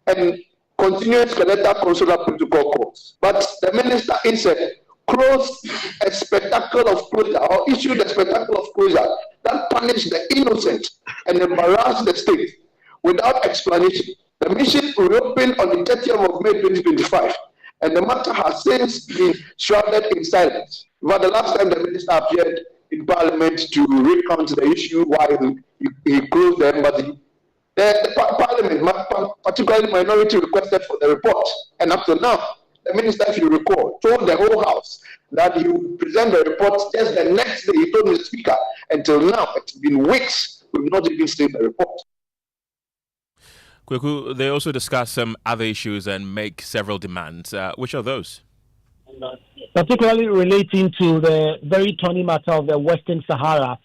and continuous skeletal consular protocol calls. But the minister instead closed a spectacle of closure or issued a spectacle of closure that punished the innocent and embarrassed the state without explanation. The mission reopened on the 30th of May 2025, and the matter has since been shrouded in silence. But the last time the minister appeared in Parliament to recount the issue while he closed the embassy, the Parliament, particularly minority, requested for the report. And up to now, the minister, if you recall, told the whole House that he would present the report just the next day. He told Mr. Speaker, until now, it's been weeks, we've not even seen the report. Kweku, they also discuss some other issues and make several demands. Which are those? Particularly relating to the very thorny matter of the Western Sahara,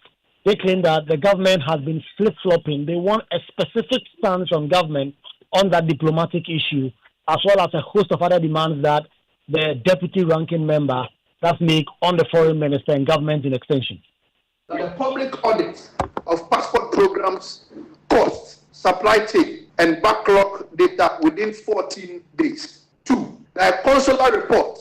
they claim that the government has been flip-flopping. They want a specific stance from government on that diplomatic issue, as well as a host of other demands that the deputy ranking member does make on the foreign minister and government in extension. The public audit of passport programs, costs, supply chain, and backlog data within 14 days. 2. The consular report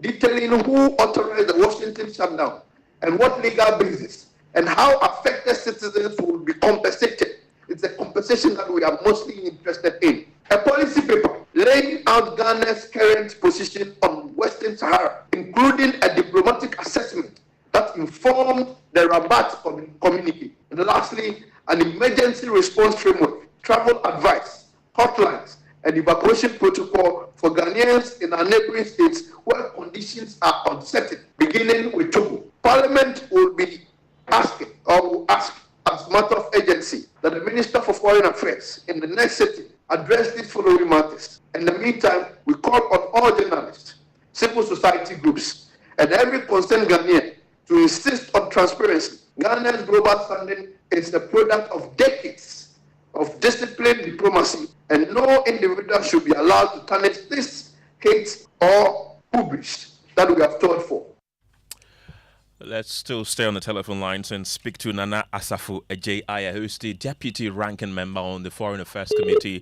detailing who authorized the Washington shutdown and what legal basis, and how affected citizens will be compensated. It's a compensation that we are mostly interested in. A policy paper laying out Ghana's current position on Western Sahara, including a diplomatic assessment that informed the Rabat communique. And lastly, an emergency response framework, travel advice, hotlines, and evacuation protocol for Ghanaians in our neighboring states where conditions are uncertain, beginning with Togo. Parliament will be asking, or will ask as a matter of urgency, that the Minister for Foreign Affairs in the next sitting address these following matters. In the meantime, we call on all journalists, civil society groups, and every concerned Ghanaian to insist on transparency. Ghana's global standing is the product of decades of disciplined diplomacy, and no individual should be allowed to tarnish this hate or hubris that we have toiled for. Let's still stay on the telephone lines and speak to Nana Asafu Ejai, who is the Deputy Ranking Member on the Foreign Affairs Committee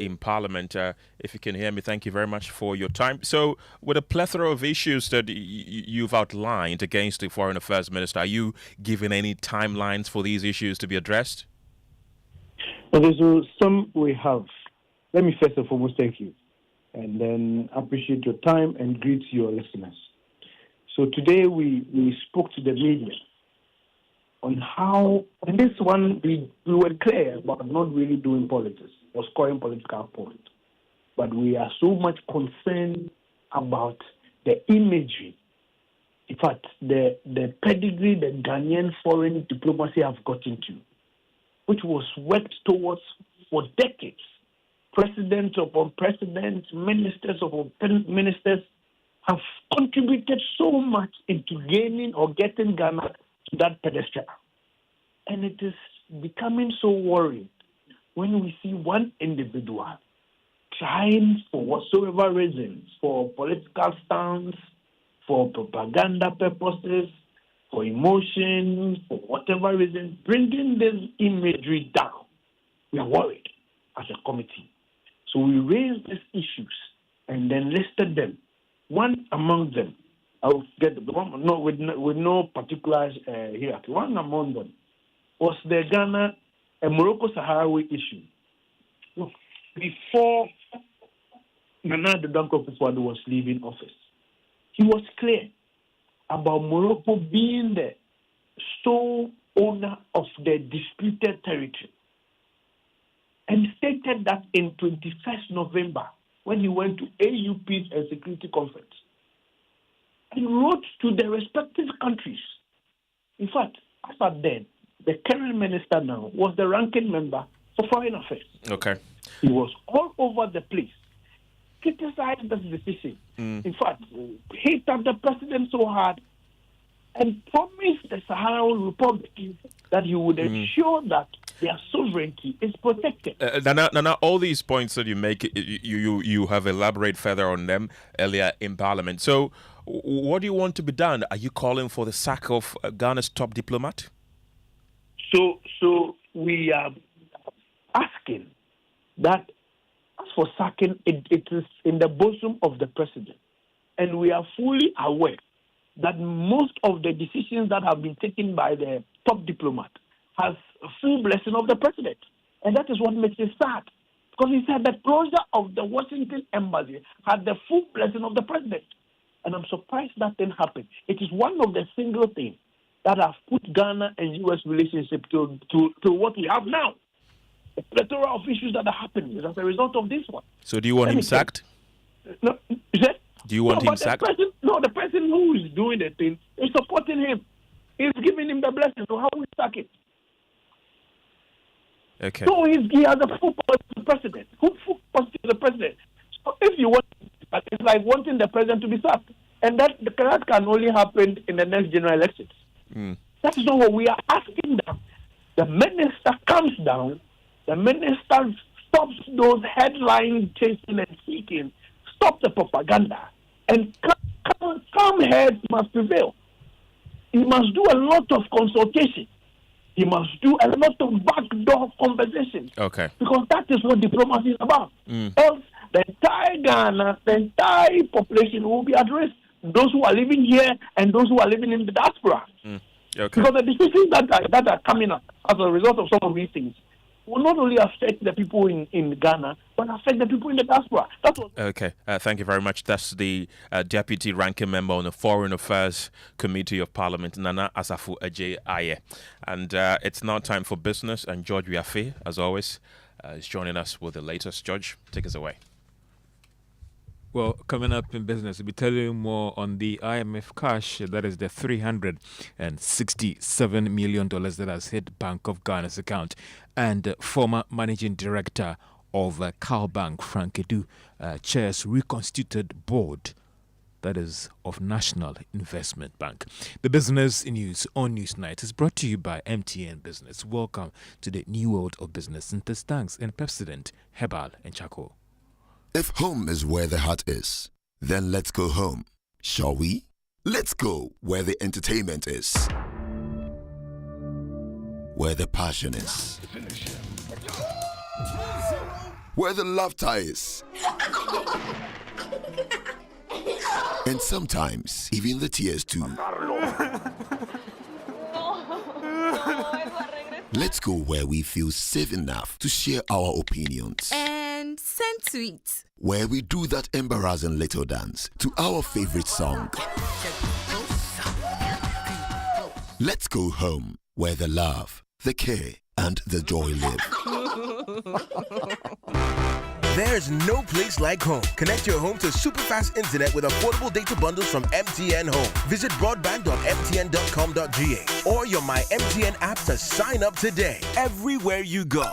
in Parliament. If you can hear me, thank you very much for your time. So, with a plethora of issues that you've outlined against the Foreign Affairs Minister, are you giving any timelines for these issues to be addressed? Well, there's some we have. Let me first and foremost thank you, and then appreciate your time and greet your listeners. So today we spoke to the media on how, and this one we were clear about not really doing politics or scoring political points, but we are so much concerned about the imagery. In fact, the pedigree that Ghanaian foreign diplomacy have gotten to, which was worked towards for decades. Presidents upon presidents, ministers upon ministers have contributed so much into gaining or getting Ghana to that pedestal. And it is becoming so worrying when we see one individual trying for whatsoever reasons, for political stance, for propaganda purposes, for emotion, for whatever reason, bringing this imagery down. We are worried as a committee. So we raised these issues and then listed them. One among them, I'll get the one, no, with no particulars here. One among them was the Ghana and Morocco-Sahrawi issue. Look, before Nana Danko Akufo-Addo was leaving office, he was clear about Morocco being the sole owner of the disputed territory, and stated that in 21st November, when he went to AUP's and Security Conference, and wrote to the respective countries. In fact, as at then, the current minister now was the ranking member for Foreign Affairs. Okay. He was all over the place, criticized this decision. In fact, hated the president so hard and promised the Sahrawi Republic that he would ensure that their sovereignty is protected. Nana, all these points that you make, you have elaborated further on them earlier in Parliament. So, what do you want to be done? Are you calling for the sack of Ghana's top diplomat? So we are asking that as for sacking, it is in the bosom of the president. And we are fully aware that most of the decisions that have been taken by the top diplomat has a full blessing of the president. And that is what makes it sad. Because he said the closure of the Washington embassy had the full blessing of the president. And I'm surprised that didn't happen. It is one of the single things that have put Ghana and U.S. relationship to what we have now. A plethora of issues that are happening as a result of this one. So do you want him sacked? No, is that? Do you want him sacked? The person who is doing the thing is supporting him. He's giving him the blessing. So how will we sack it? Okay. So he has a full power to the president. Full power to the president. So if you want, it's like wanting the president to be sacked. And that can only happen in the next general elections. That is not what we are asking them. The minister comes down, the minister stops those headline chasing and seeking, stop the propaganda, and calm heads must prevail. he must do a lot of consultation. He must do a lot of backdoor conversation. Okay. Because that is what diplomacy is about. Else, the entire Ghana, the entire population will be at risk. Those who are living here and those who are living in the diaspora. Okay. Because the decisions that are coming up as a result of some of these things will not only affect the people in Ghana, but affect the people in the diaspora. That's what. Okay, thank you very much. That's the Deputy Ranking Member on the Foreign Affairs Committee of Parliament, Nana Asafu Ajay Aye. And it's now time for business, and George Wiafe, as always, is joining us with the latest. George, take us away. Well, coming up in business, we'll be telling you more on the IMF cash. That is the $367 million that has hit Bank of Ghana's account. And former managing director of CalBank, Frank Edu, chairs reconstituted board, that is, of National Investment Bank. The business news on Newsnight is brought to you by MTN Business. Welcome to the new world of business. And thanks and Pepsodent, Herbal and Charcoal. If home is where the heart is, then let's go home, shall we? Let's go where the entertainment is, where the passion is, where the laughter is, and sometimes even the tears too. Let's go where we feel safe enough to share our opinions. And send tweets. Where we do that embarrassing little dance to our favorite song. Let's go home where the love, the care, and the joy live. There's no place like home. Connect your home to super fast internet with affordable data bundles from MTN Home. Visit broadband.mtn.com.ga or your My MTN app to sign up today. Everywhere you go.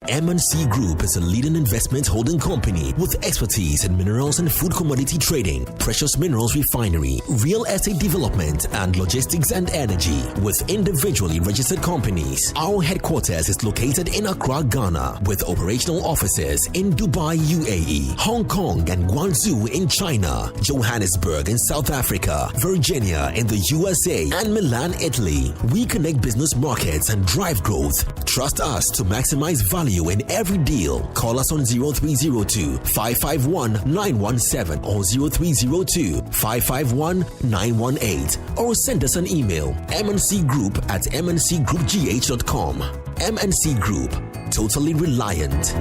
M&C Group is a leading investment holding company with expertise in minerals and food commodity trading, precious minerals refinery, real estate development, and logistics and energy. With individually registered companies, our headquarters is located in Accra, Ghana, with operational offices in Dubai, UAE, Hong Kong, and Guangzhou in China, Johannesburg in South Africa, Virginia in the USA, and Milan, Italy. We connect business markets and drive growth. Trust us to maximize value in every deal. Call us on 0302-551-917 or 0302-551-918 or send us an email mncgroup@mncgroupgh.com. MNC Group, totally reliant.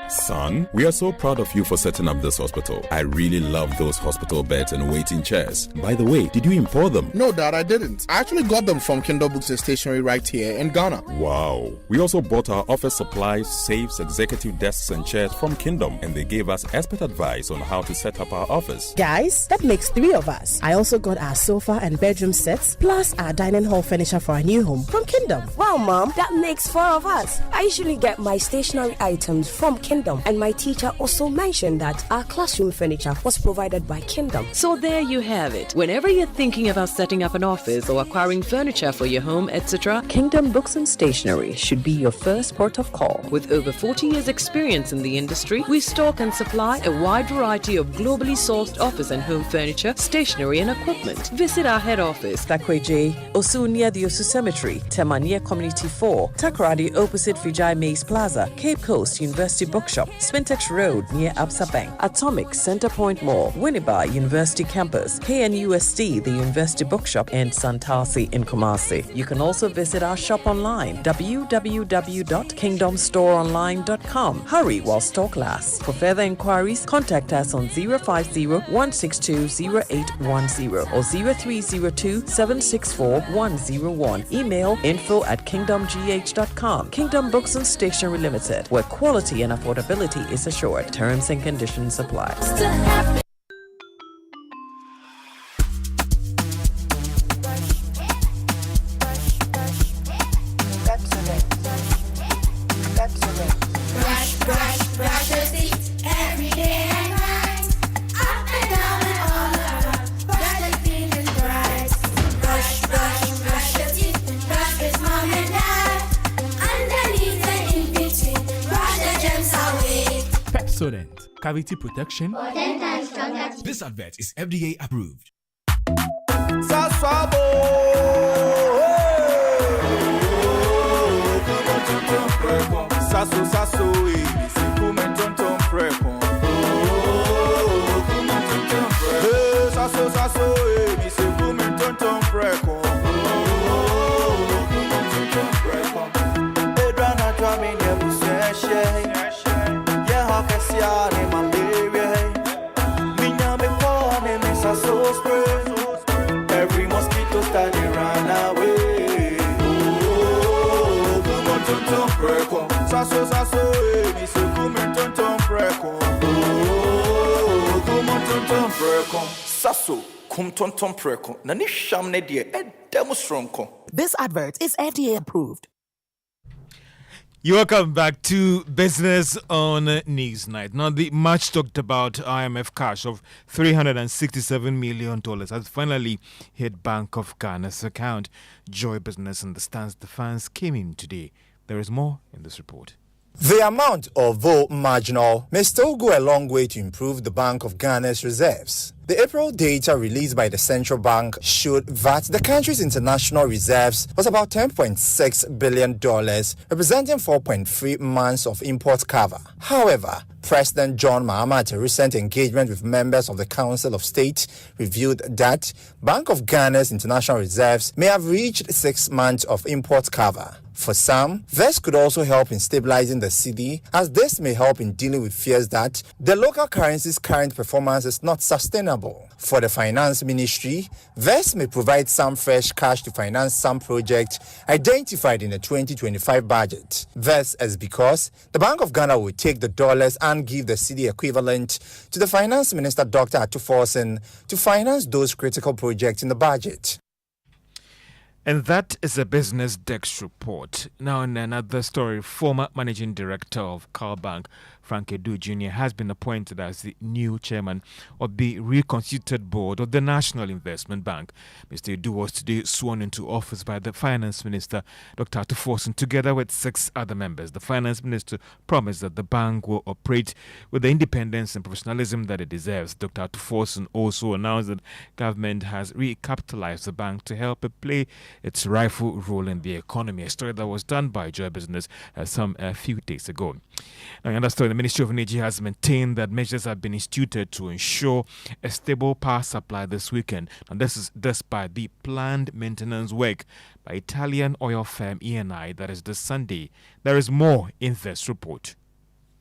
Son, we are so proud of you for setting up this hospital. I really love those hospital beds and waiting chairs. By the way, did you import them? No, Dad, I didn't. I actually got them from Kindle Books and Stationery right here in Ghana. Wow. We also bought our office supplies, safes, executive desks and chairs from Kingdom, and they gave us expert advice on how to set up our office. Guys, that makes 3 of us. I also got our sofa and bedroom sets, plus our dining hall furniture for our new home from Kingdom. Wow, Mom, that makes 4 of us. I usually get my stationery items from Kingdom. And my teacher also mentioned that our classroom furniture was provided by Kingdom. So there you have it. Whenever you're thinking about setting up an office or acquiring furniture for your home, etc., Kingdom Books and Stationery should be your first port of call. With over 40 years experience in the industry, we stock and supply a wide variety of globally sourced office and home furniture, stationery and equipment. Visit our head office, Takweje, Osu near the Osu Cemetery, Temania Community 4, Takoradi opposite Vijay Mays Plaza, Cape Coast University Bookshop, Spintex Road near Absa Bank, Atomic Centerpoint Mall, Winneba University Campus, KNUST, the University Bookshop, and Santasi in Kumasi. You can also visit our shop online, www.kingdomstoreonline.com. Hurry while stock lasts. For further inquiries, contact us on 050-162-0810 or 0302-764-101. Email info@kingdomgh.com. Kingdom Books and Stationery Limited, where quality and affordability is assured. Terms and conditions apply. Pepsodent, cavity protection. For 10 times stronger. This advert is FDA approved. Every mosquito started run away. Oh, come on, tonton preko. Sasso, me se come tonton preko. Oh, come on, tonton preko. Sasso, come tonton preko. Nani sham ne die, demonstronko. This advert is FDA approved. You welcome back to Business on Newsnight. Now, the much talked about IMF cash of $367 million has finally hit Bank of Ghana's account. Joy Business understands the funds came in today. There is more in this report. The amount, although marginal, may still go a long way to improve the Bank of Ghana's reserves. The April data released by the central bank showed that the country's international reserves was about $10.6 billion, representing 4.3 months of import cover. However, President John Mahama, at a recent engagement with members of the Council of State, revealed that Bank of Ghana's international reserves may have reached 6 months of import cover. For some, this could also help in stabilizing the cedi, as this may help in dealing with fears that the local currency's current performance is not sustainable. For the Finance Ministry, this may provide some fresh cash to finance some projects identified in the 2025 budget. This is because the Bank of Ghana will take the dollars and give the cedi equivalent to the Finance Minister, Dr. Atuforsen, to finance those critical projects in the budget. And that is a Business Desk report. Now, in another story, former managing director of CalBank, Frank Edu Jr., has been appointed as the new chairman of the reconstituted board of the National Investment Bank. Mr. Edu was today sworn into office by the Finance Minister, Dr. Atuforsen, together with 6 other members. The Finance Minister promised that the bank will operate with the independence and professionalism that it deserves. Dr. Atuforsen also announced that government has recapitalized the bank to help it play its rightful role in the economy, a story that was done by Joy Business a few days ago. Now, another story, the Ministry of Energy has maintained that measures have been instituted to ensure a stable power supply this weekend. And this is despite the planned maintenance work by Italian oil firm Eni that is this Sunday. There is more in this report.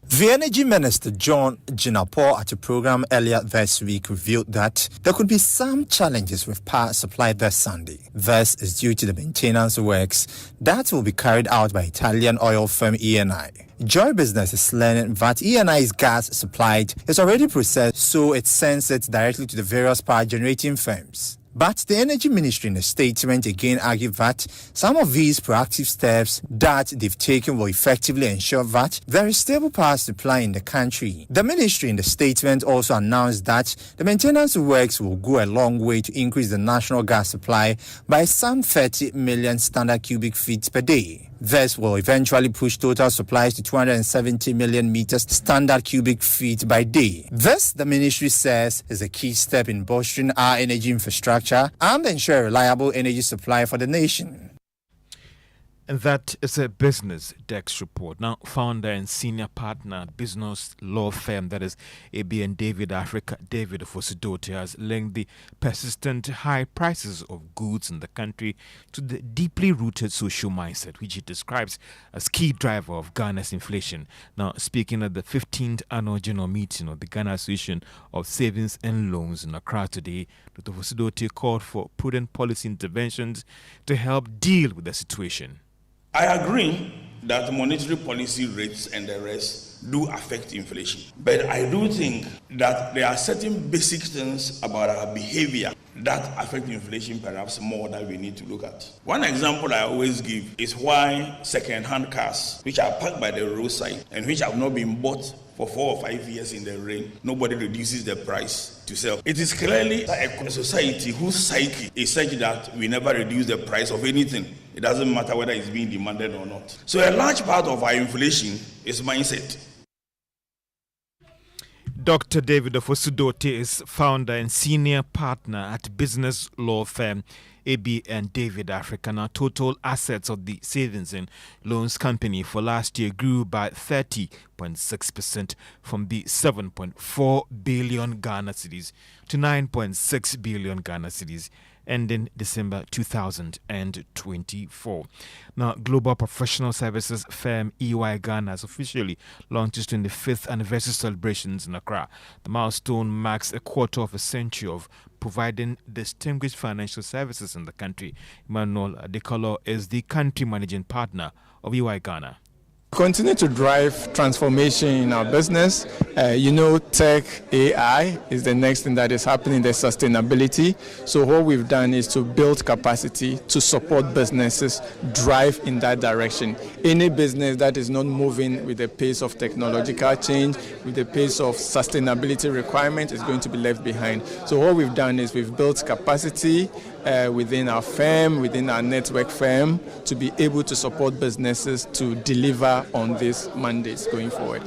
The Energy Minister, John Jinapor, at a program earlier this week revealed that there could be some challenges with power supply this Sunday. This is due to the maintenance works that will be carried out by Italian oil firm Eni. Joy Business is learning that Eni's gas supplied is already processed, so it sends it directly to the various power generating firms. But the Energy Ministry in a statement again argued that some of these proactive steps that they've taken will effectively ensure that there is stable power supply in the country. The ministry in the statement also announced that the maintenance works will go a long way to increase the national gas supply by some 30 million standard cubic feet per day. This will eventually push total supplies to 270 million meters standard cubic feet by day. This, the ministry says, is a key step in bolstering our energy infrastructure and ensure reliable energy supply for the nation. And that is a Business Desk report. Now, founder and senior partner at business law firm that is AB & David Africa, David Fosidoti, has linked the persistent high prices of goods in the country to the deeply rooted social mindset, which he describes as key driver of Ghana's inflation. Now, speaking at the 15th annual general meeting of the Ghana Association of Savings and Loans in Accra today, Dr. Fosidoti called for prudent policy interventions to help deal with the situation. I agree that monetary policy rates and the rest do affect inflation. But I do think that there are certain basic things about our behavior that affect inflation perhaps more that we need to look at. One example I always give is why second-hand cars, which are parked by the roadside and which have not been bought for 4 or 5 years in the rain, nobody reduces the price to sell. It is clearly a society whose psyche is such that we never reduce the price of anything. It doesn't matter whether it's being demanded or not. So a large part of our inflation is mindset. Dr. David Ofosudote is founder and senior partner at business law firm AB and David Africa. Now, total assets of the savings and loans company for last year grew by 30.6% from the 7.4 billion Ghana cedis to 9.6 billion Ghana cedis ending December 2024. Now, global professional services firm EY Ghana has officially launched its 25th anniversary celebrations in Accra. The milestone marks a quarter of a century of providing distinguished financial services in the country. Emmanuel Dekolo is the country managing partner of EY Ghana. Continue to drive transformation in our business. Tech, AI is the next thing that is happening, the sustainability. So what we've done is to build capacity to support businesses, drive in that direction. Any business that is not moving with the pace of technological change, with the pace of sustainability requirement is going to be left behind. So what we've done is we've built capacity within our firm, within our network firm, to be able to support businesses to deliver on these mandates going forward.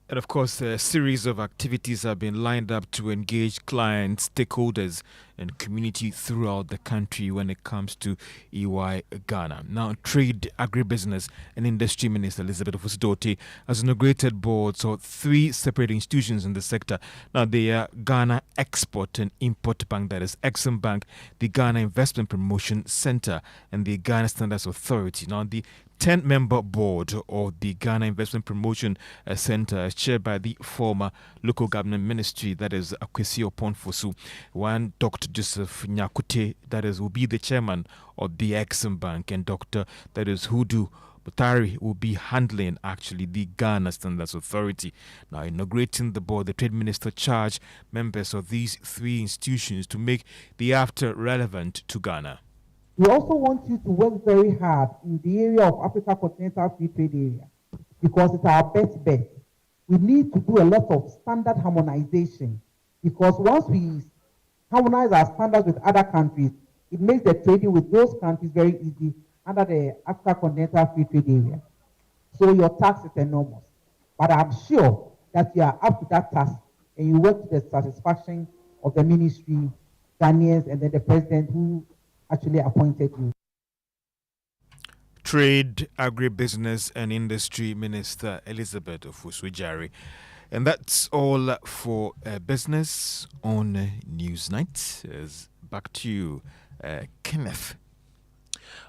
And of course, a series of activities have been lined up to engage clients, stakeholders, and community throughout the country when it comes to EY Ghana. Now, Trade, Agribusiness, and Industry Minister Elizabeth Ofosudote has inaugurated boards of 3 separate institutions in the sector. Now, they are Ghana Export and Import Bank, that is Exim Bank, the Ghana Investment Promotion Center, and the Ghana Standards Authority. Now, the 10-member board of the Ghana Investment Promotion Center is chaired by the former local government ministry, that is Akwesi Oponfosu. One, Dr. Joseph Nyakute, that is, will be the chairman of the Exim Bank, and Dr. that is Hudu Butari will be handling actually the Ghana Standards Authority. Now, inaugurating the board, the trade minister charged members of these 3 institutions to make the after relevant to Ghana. We also want you to work very hard in the area of Africa Continental Free Trade Area because it's our best bet. We need to do a lot of standard harmonization because once we harmonize our standards with other countries, it makes the trading with those countries very easy under the Africa Continental Free Trade Area. So your task is enormous. But I'm sure that you are up to that task and you work to the satisfaction of the ministry, Ghanaians, and then the president who actually appointed you. Trade, Agribusiness and Industry Minister Elizabeth Ofosu-Gyari. And that's all for business on Newsnight. Back to you, Kenneth.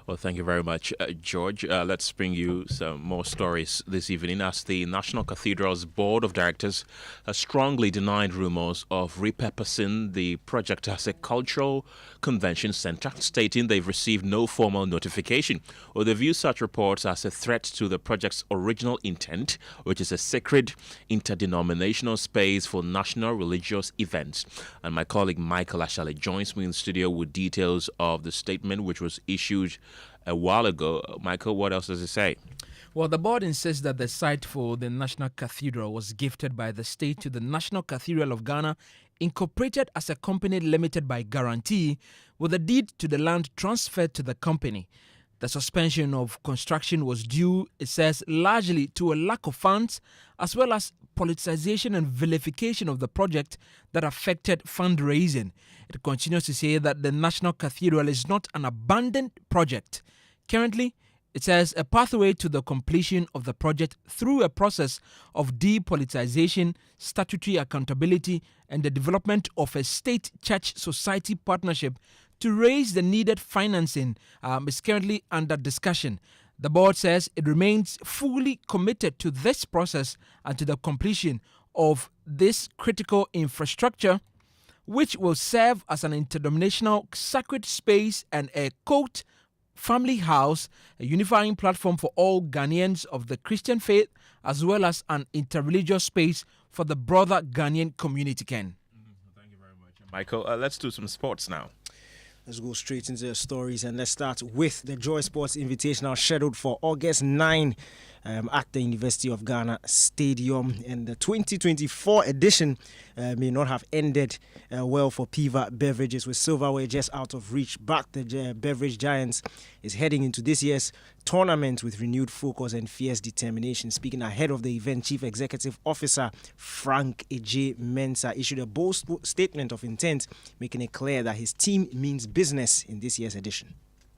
Well, thank you very much, George. Let's bring you some more stories this evening as the National Cathedral's Board of Directors has strongly denied rumors of repurposing the project as a cultural convention center, stating they've received no formal notification, or they view such reports as a threat to the project's original intent, which is a sacred interdenominational space for national religious events. And my colleague Michael Ashale joins me in the studio with details of the statement which was issued a while ago. Michael, what else does it say? Well, the board insists that the site for the National Cathedral was gifted by the state to the National Cathedral of Ghana, incorporated as a company limited by guarantee, with a deed to the land transferred to the company. The suspension of construction was due, it says, largely to a lack of funds, as well as politicization and vilification of the project that affected fundraising. It continues to say that the National Cathedral is not an abandoned project. Currently, it says a pathway to the completion of the project through a process of depoliticization, statutory accountability, and the development of a state-church society partnership to raise the needed financing is currently under discussion. The board says it remains fully committed to this process and to the completion of this critical infrastructure, which will serve as an interdenominational sacred space and a, quote, family house, a unifying platform for all Ghanaians of the Christian faith, as well as an interreligious space for the broader Ghanaian community, Ken. Thank you very much, Michael. Let's do some sports now. Let's go straight into the stories and let's start with the Joy Sports Invitational scheduled for August 9 at the University of Ghana Stadium. And the 2024 edition may not have ended well for Piva Beverages, with silverware just out of reach. But the beverage giants is heading into this year's tournament with renewed focus and fierce determination. Speaking ahead of the event, Chief Executive Officer Frank J. Mensah issued a bold statement of intent, making it clear that his team means business in this year's edition.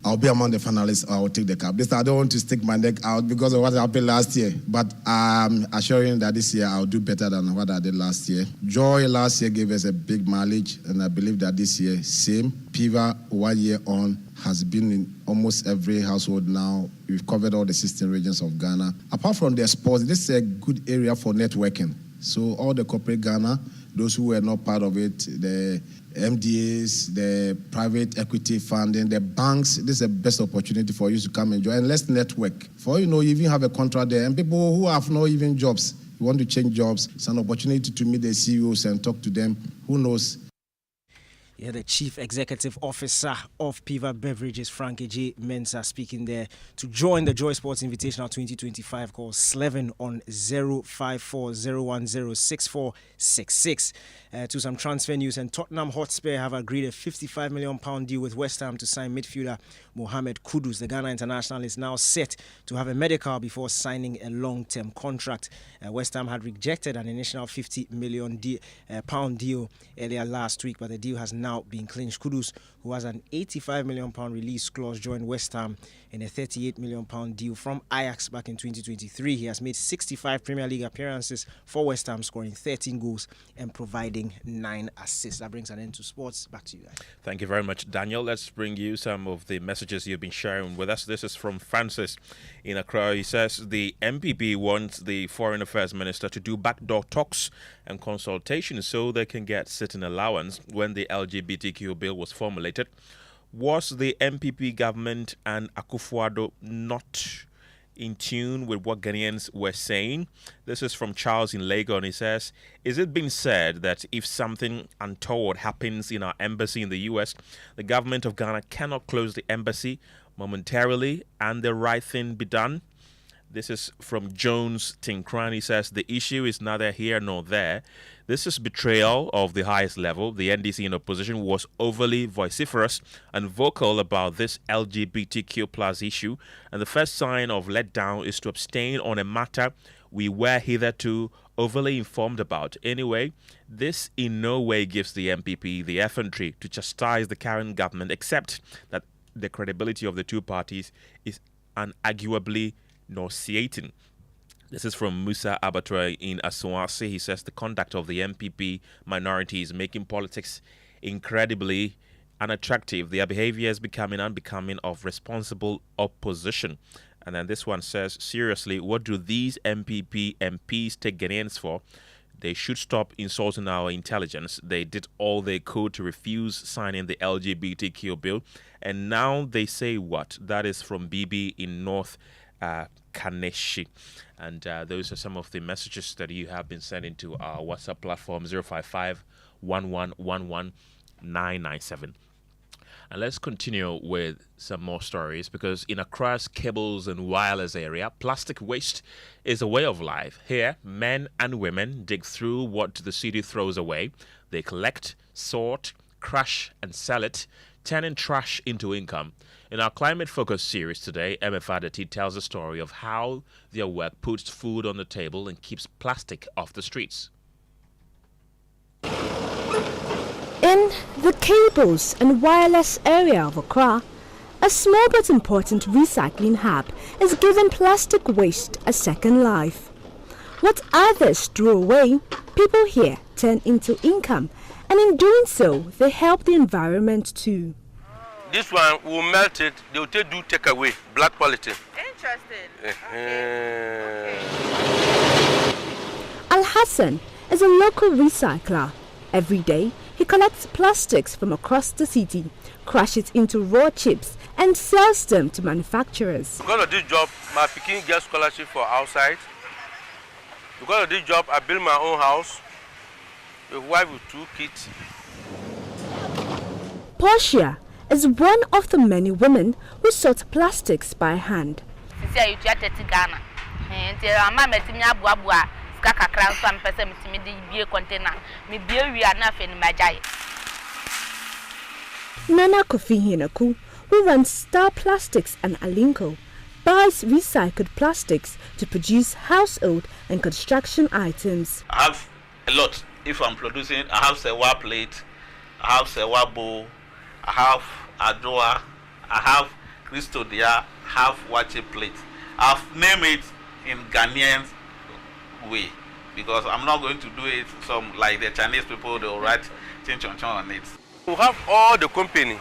I'll be among the finalists. I will take the cup. This time I don't want to stick my neck out because of what happened last year. But I'm assuring that this year I'll do better than what I did last year. Joy last year gave us a big mileage, and I believe that this year, same. Piva 1 year on has been in almost every household now. We've covered all the 16 regions of Ghana. Apart from the sports, this is a good area for networking. So all the corporate Ghana, those who were not part of it, the MDAs, the private equity funding, the banks, this is the best opportunity for you to come enjoy. And let's network. For you even have a contract there. And people who have no even jobs, you want to change jobs, it's an opportunity to meet the CEOs and talk to them. Who knows? Yeah, the Chief Executive Officer of Piva Beverages, Frank J. Mensah, speaking there. To join the Joy Sports Invitational 2025, call Slevin on 054-010-6466. To some transfer news, and Tottenham Hotspur have agreed a £55 million deal with West Ham to sign midfielder Mohamed Kudus. The Ghana international is now set to have a medical before signing a long-term contract. West Ham had rejected an initial £50 million pound deal earlier last week, but the deal has now been clinched. Kudus, who has an £85 million release clause, joined West Ham in a £38 million deal from Ajax back in 2023. He has made 65 Premier League appearances for West Ham, scoring 13 goals and providing 9 assists. That brings an end to sports. Back to you guys. Thank you very much, Daniel. Let's bring you some of the messages you've been sharing with us. This is from Francis in Accra. He says the MPP wants the Foreign Affairs Minister to do backdoor talks and consultations so they can get sitting allowance. When the LGBTQ bill was formulated, was the MPP government and Akufo-Addo not in tune with what Ghanaians were saying? This is from Charles in Legon. He says, is it being said that if something untoward happens in our embassy in the US, the government of Ghana cannot close the embassy momentarily and the right thing be done? This is from Jones Tinkran. He says, the issue is neither here nor there. This is betrayal of the highest level. The NDC in opposition was overly vociferous and vocal about this LGBTQ plus issue, and the first sign of letdown is to abstain on a matter we were hitherto overly informed about. Anyway, this in no way gives the MPP the effrontery to chastise the current government, except that the credibility of the two parties is unarguably nauseating. This is from Musa Abattoir in Aswasi. He says the conduct of the MPP minority is making politics incredibly unattractive. Their behavior is becoming unbecoming of responsible opposition. And then this one says, seriously, what do these MPP MPs take Ghanaians for? They should stop insulting our intelligence. They did all they could to refuse signing the LGBTQ bill. And now they say what? That is from BB in North Kaneshi. And those are some of the messages that you have been sending to our WhatsApp platform 055 1111 997. And let's continue with some more stories, because in Accra's cables and wireless area, plastic waste is a way of life. Here, men and women dig through what the city throws away. They collect, sort, crush, and sell it, turning trash into income. In our Climate Focus series today, MF Adati tells the story of how their work puts food on the table and keeps plastic off the streets. In the cables and wireless area of Accra, a small but important recycling hub is giving plastic waste a second life. What others throw away, people here turn into income, and in doing so, they help the environment too. This one will melt it, they will do take away, black quality. Interesting. Okay. Al Hassan is a local recycler. Every day, he collects plastics from across the city, crushes it into raw chips, and sells them to manufacturers. Because of this job, my Peking gets scholarship for outside. Because of this job, I build my own house. A wife with 2 kids. Portia is one of the many women who sort plastics by hand. Nana Kofi Hinaku, who runs Star Plastics and Alinko, buys recycled plastics to produce household and construction items. I have a lot. If I'm producing, I have sewa plate, I have sewa bowl, I have a drawer, I have Christodia, I have wache plate. I've named it in Ghanaian way because I'm not going to do it some like the Chinese people, they'll write chin chon chon on it. We have all the company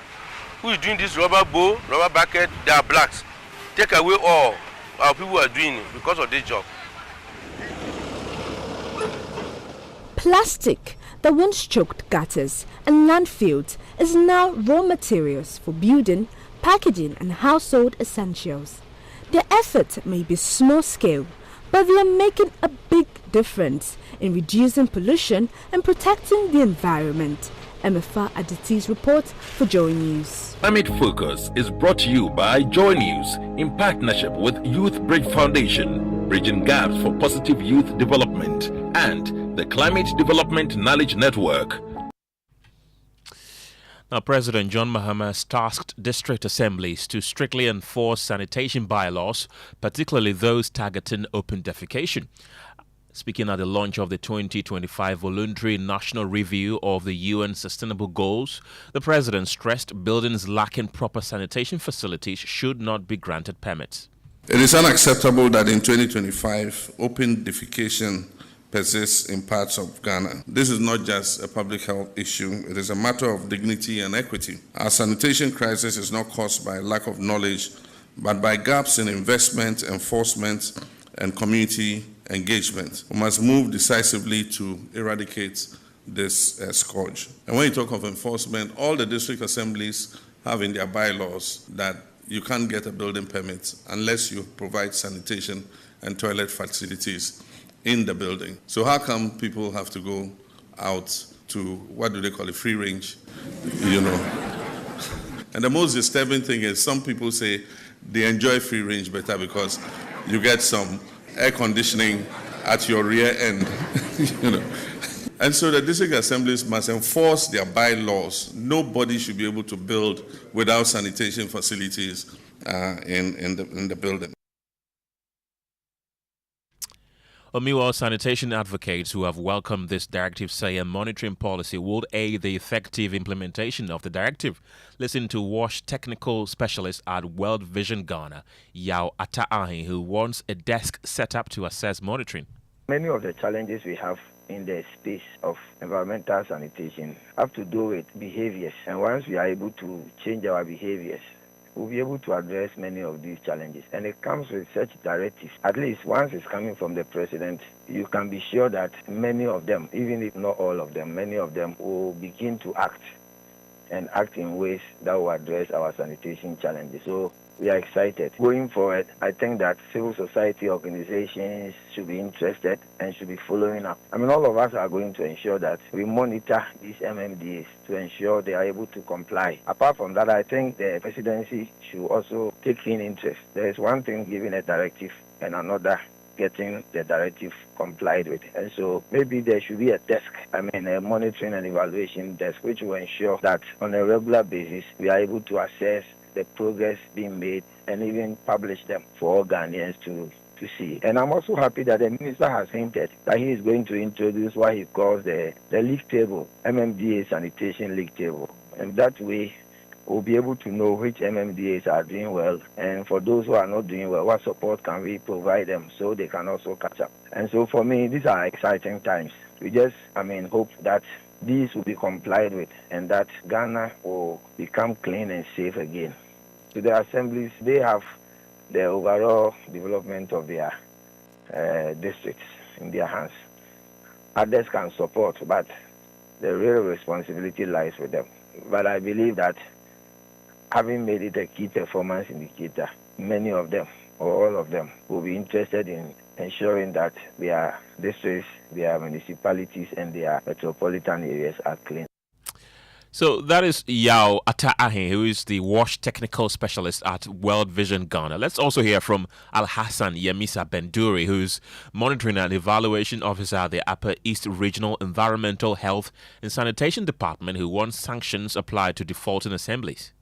who is doing this rubber bowl, rubber bucket, they are blacks. Take away all our people are doing it because of this job. Plastic that once choked gutters and landfills is now raw materials for building, packaging and household essentials. Their effort may be small scale, but they are making a big difference in reducing pollution and protecting the environment. MFA Aditi's report for Joy News. Climate Focus is brought to you by Joy News in partnership with Youth Bridge Foundation, bridging gaps for positive youth development, and the Climate Development Knowledge Network. Now, President John Mahama has tasked district assemblies to strictly enforce sanitation bylaws, particularly those targeting open defecation. Speaking at the launch of the 2025 Voluntary National Review of the UN Sustainable Goals, the President stressed buildings lacking proper sanitation facilities should not be granted permits. It is unacceptable that in 2025, open defecation persists in parts of Ghana. This is not just a public health issue, it is a matter of dignity and equity. Our sanitation crisis is not caused by lack of knowledge, but by gaps in investment, enforcement, and community engagement. We must move decisively to eradicate this scourge. And when you talk of enforcement, all the district assemblies have in their bylaws that you can't get a building permit unless you provide sanitation and toilet facilities in the building. So how come people have to go out to, what do they call it, free range, And the most disturbing thing is some people say they enjoy free range better because you get some air conditioning at your rear end, And so the district assemblies must enforce their bylaws. Nobody should be able to build without sanitation facilities in the building. Meanwhile, sanitation advocates who have welcomed this directive say a monitoring policy would aid the effective implementation of the directive. Listen to WASH technical specialist at World Vision Ghana, Yao Ataahi, who wants a desk set up to assess monitoring. Many of the challenges we have in the space of environmental sanitation have to do with behaviors. And once we are able to change our behaviors, we'll be able to address many of these challenges. And it comes with such directives. At least once it's coming from the president, you can be sure that many of them, even if not all of them, many of them will begin to act in ways that will address our sanitation challenges. So we are excited. Going forward, I think that civil society organizations should be interested and should be following up. I mean, all of us are going to ensure that we monitor these MMDAs to ensure they are able to comply. Apart from that, I think the presidency should also take keen interest. There is one thing giving a directive and another getting the directive complied with. And so maybe there should be a desk, a monitoring and evaluation desk, which will ensure that on a regular basis, we are able to assess the progress being made and even publish them for all Ghanaians to see. And I'm also happy that the minister has hinted that he is going to introduce what he calls the league table, MMDA sanitation league table. And that way, we'll be able to know which MMDAs are doing well, and for those who are not doing well, what support can we provide them so they can also catch up. And so for me, these are exciting times. We just, hope that these will be complied with and that Ghana will become clean and safe again. So the assemblies, they have the overall development of their districts in their hands. Others can support, but the real responsibility lies with them. But I believe that having made it a key performance indicator, many of them, or all of them, will be interested in ensuring that their districts, their municipalities, and their metropolitan areas are clean. So that is Yao Ataahe, who is the wash technical specialist at World Vision Ghana. Let's also hear from Al Hassan Yemisa Benduri, who's monitoring and evaluation officer at the Upper East Regional Environmental Health and Sanitation Department, who wants sanctions applied to defaulting assemblies.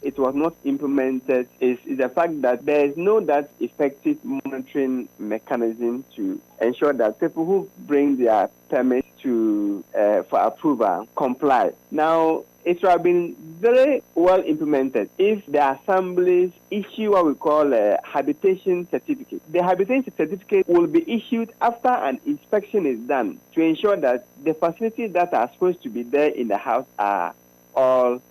It was not implemented is the fact that there is no that effective monitoring mechanism to ensure that people who bring their permits to for approval comply. Now, it would have been very well implemented if the assemblies issue what we call a habitation certificate. The habitation certificate will be issued after an inspection is done to ensure that the facilities that are supposed to be there in the house are all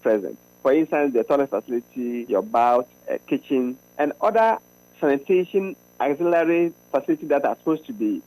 present. For instance, the toilet facility, your bath, kitchen, and other sanitation auxiliary facilities that are supposed to be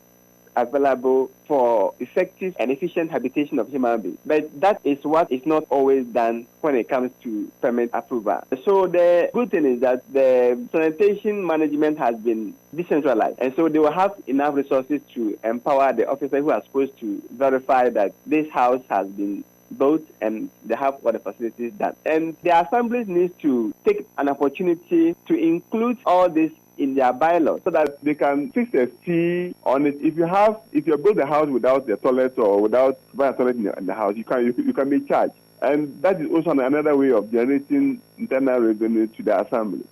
available for effective and efficient habitation of human beings. But that is what is not always done when it comes to permit approval. So the good thing is that the sanitation management has been decentralized, and so they will have enough resources to empower the officers who are supposed to verify that this house has been built and they have all the facilities done. And the assemblies need to take an opportunity to include all this in their bylaws so that they can fix a fee on it. If you build a house without the toilet or without a toilet in the house, you can be charged. And that is also another way of generating internal revenue to the assembly.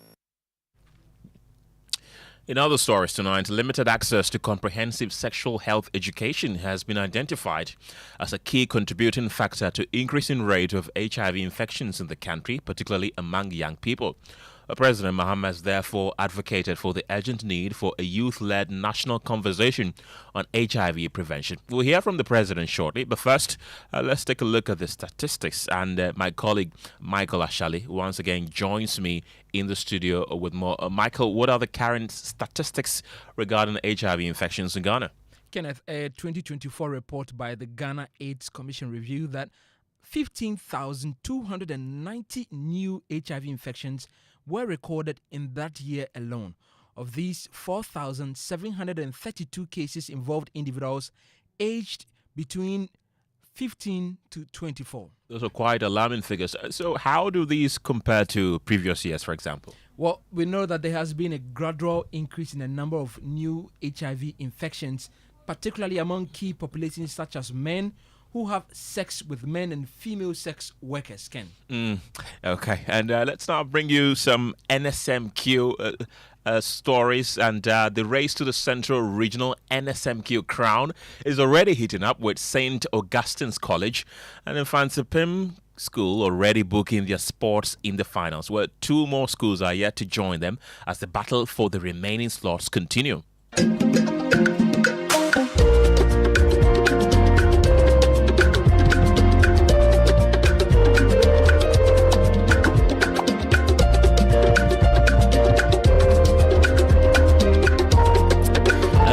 In other stories tonight, limited access to comprehensive sexual health education has been identified as a key contributing factor to increasing rate of HIV infections in the country, particularly among young people. President Mahama has therefore advocated for the urgent need for a youth-led national conversation on HIV prevention. We'll hear from the president shortly, but first, let's take a look at the statistics. And my colleague Michael Ashali once again joins me in the studio with more. Michael, what are the current statistics regarding HIV infections in Ghana? Kenneth, a 2024 report by the Ghana AIDS Commission revealed that 15,290 new HIV infections were recorded in that year alone. Of these, 4,732 cases involved individuals aged between 15 to 24. Those are quite alarming figures. So how do these compare to previous years, for example? Well, we know that there has been a gradual increase in the number of new HIV infections, particularly among key populations such as men who have sex with men and female sex workers, Ken. Okay, and let's now bring you some NSMQ stories. And the race to the Central Regional NSMQ crown is already heating up with St. Augustine's College and Infantsipim School already booking their sports in the finals, where two more schools are yet to join them as the battle for the remaining slots continue.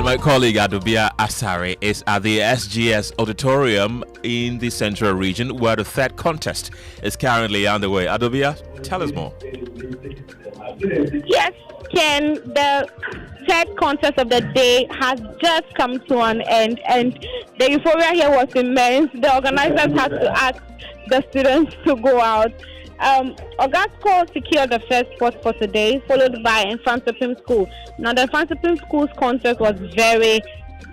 My colleague Adobia Asare is at the SGS Auditorium in the Central Region, where the third contest is currently underway. Adobia, tell us more. Yes, Ken, the third contest of the day has just come to an end, and the euphoria here was immense. The organizers had to ask the students to go out. Augusto secured the first spot for today, followed by Infantsipim School. Now, the Infantsipim School's contest was very,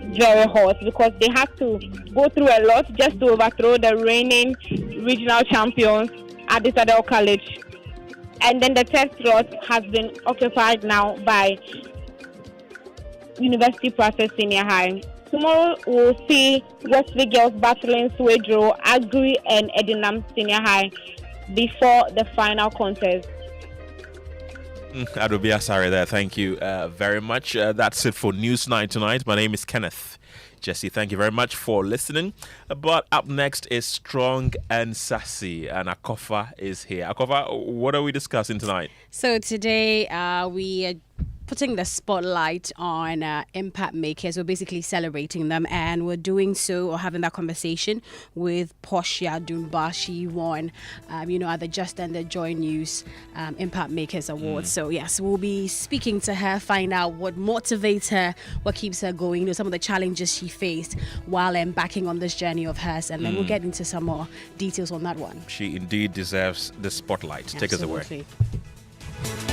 very hot because they had to go through a lot just to overthrow the reigning regional champions at the Cathedral College. And then the third slot has been occupied now by University Process Senior High. Tomorrow we'll see Westfield Girls battling Swedro, Agri, and Edinam Senior High before the final contest. Adobia Asare there, thank you very much. That's it for News 9 tonight. My name is Kenneth. Gyasi, thank you very much for listening. But up next is Strong and Sassy, and Akofa is here. Akofa, what are we discussing tonight? So today we are putting the spotlight on impact makers. We're basically celebrating them, and we're doing so or having that conversation with Portia Dunbar. She won, at the Just and the Joy News Impact Makers Awards. So yes, we'll be speaking to her, find out what motivates her, what keeps her going, some of the challenges she faced while embarking on this journey of hers, and then we'll get into some more details on that one. She indeed deserves the spotlight. Take us away. Absolutely.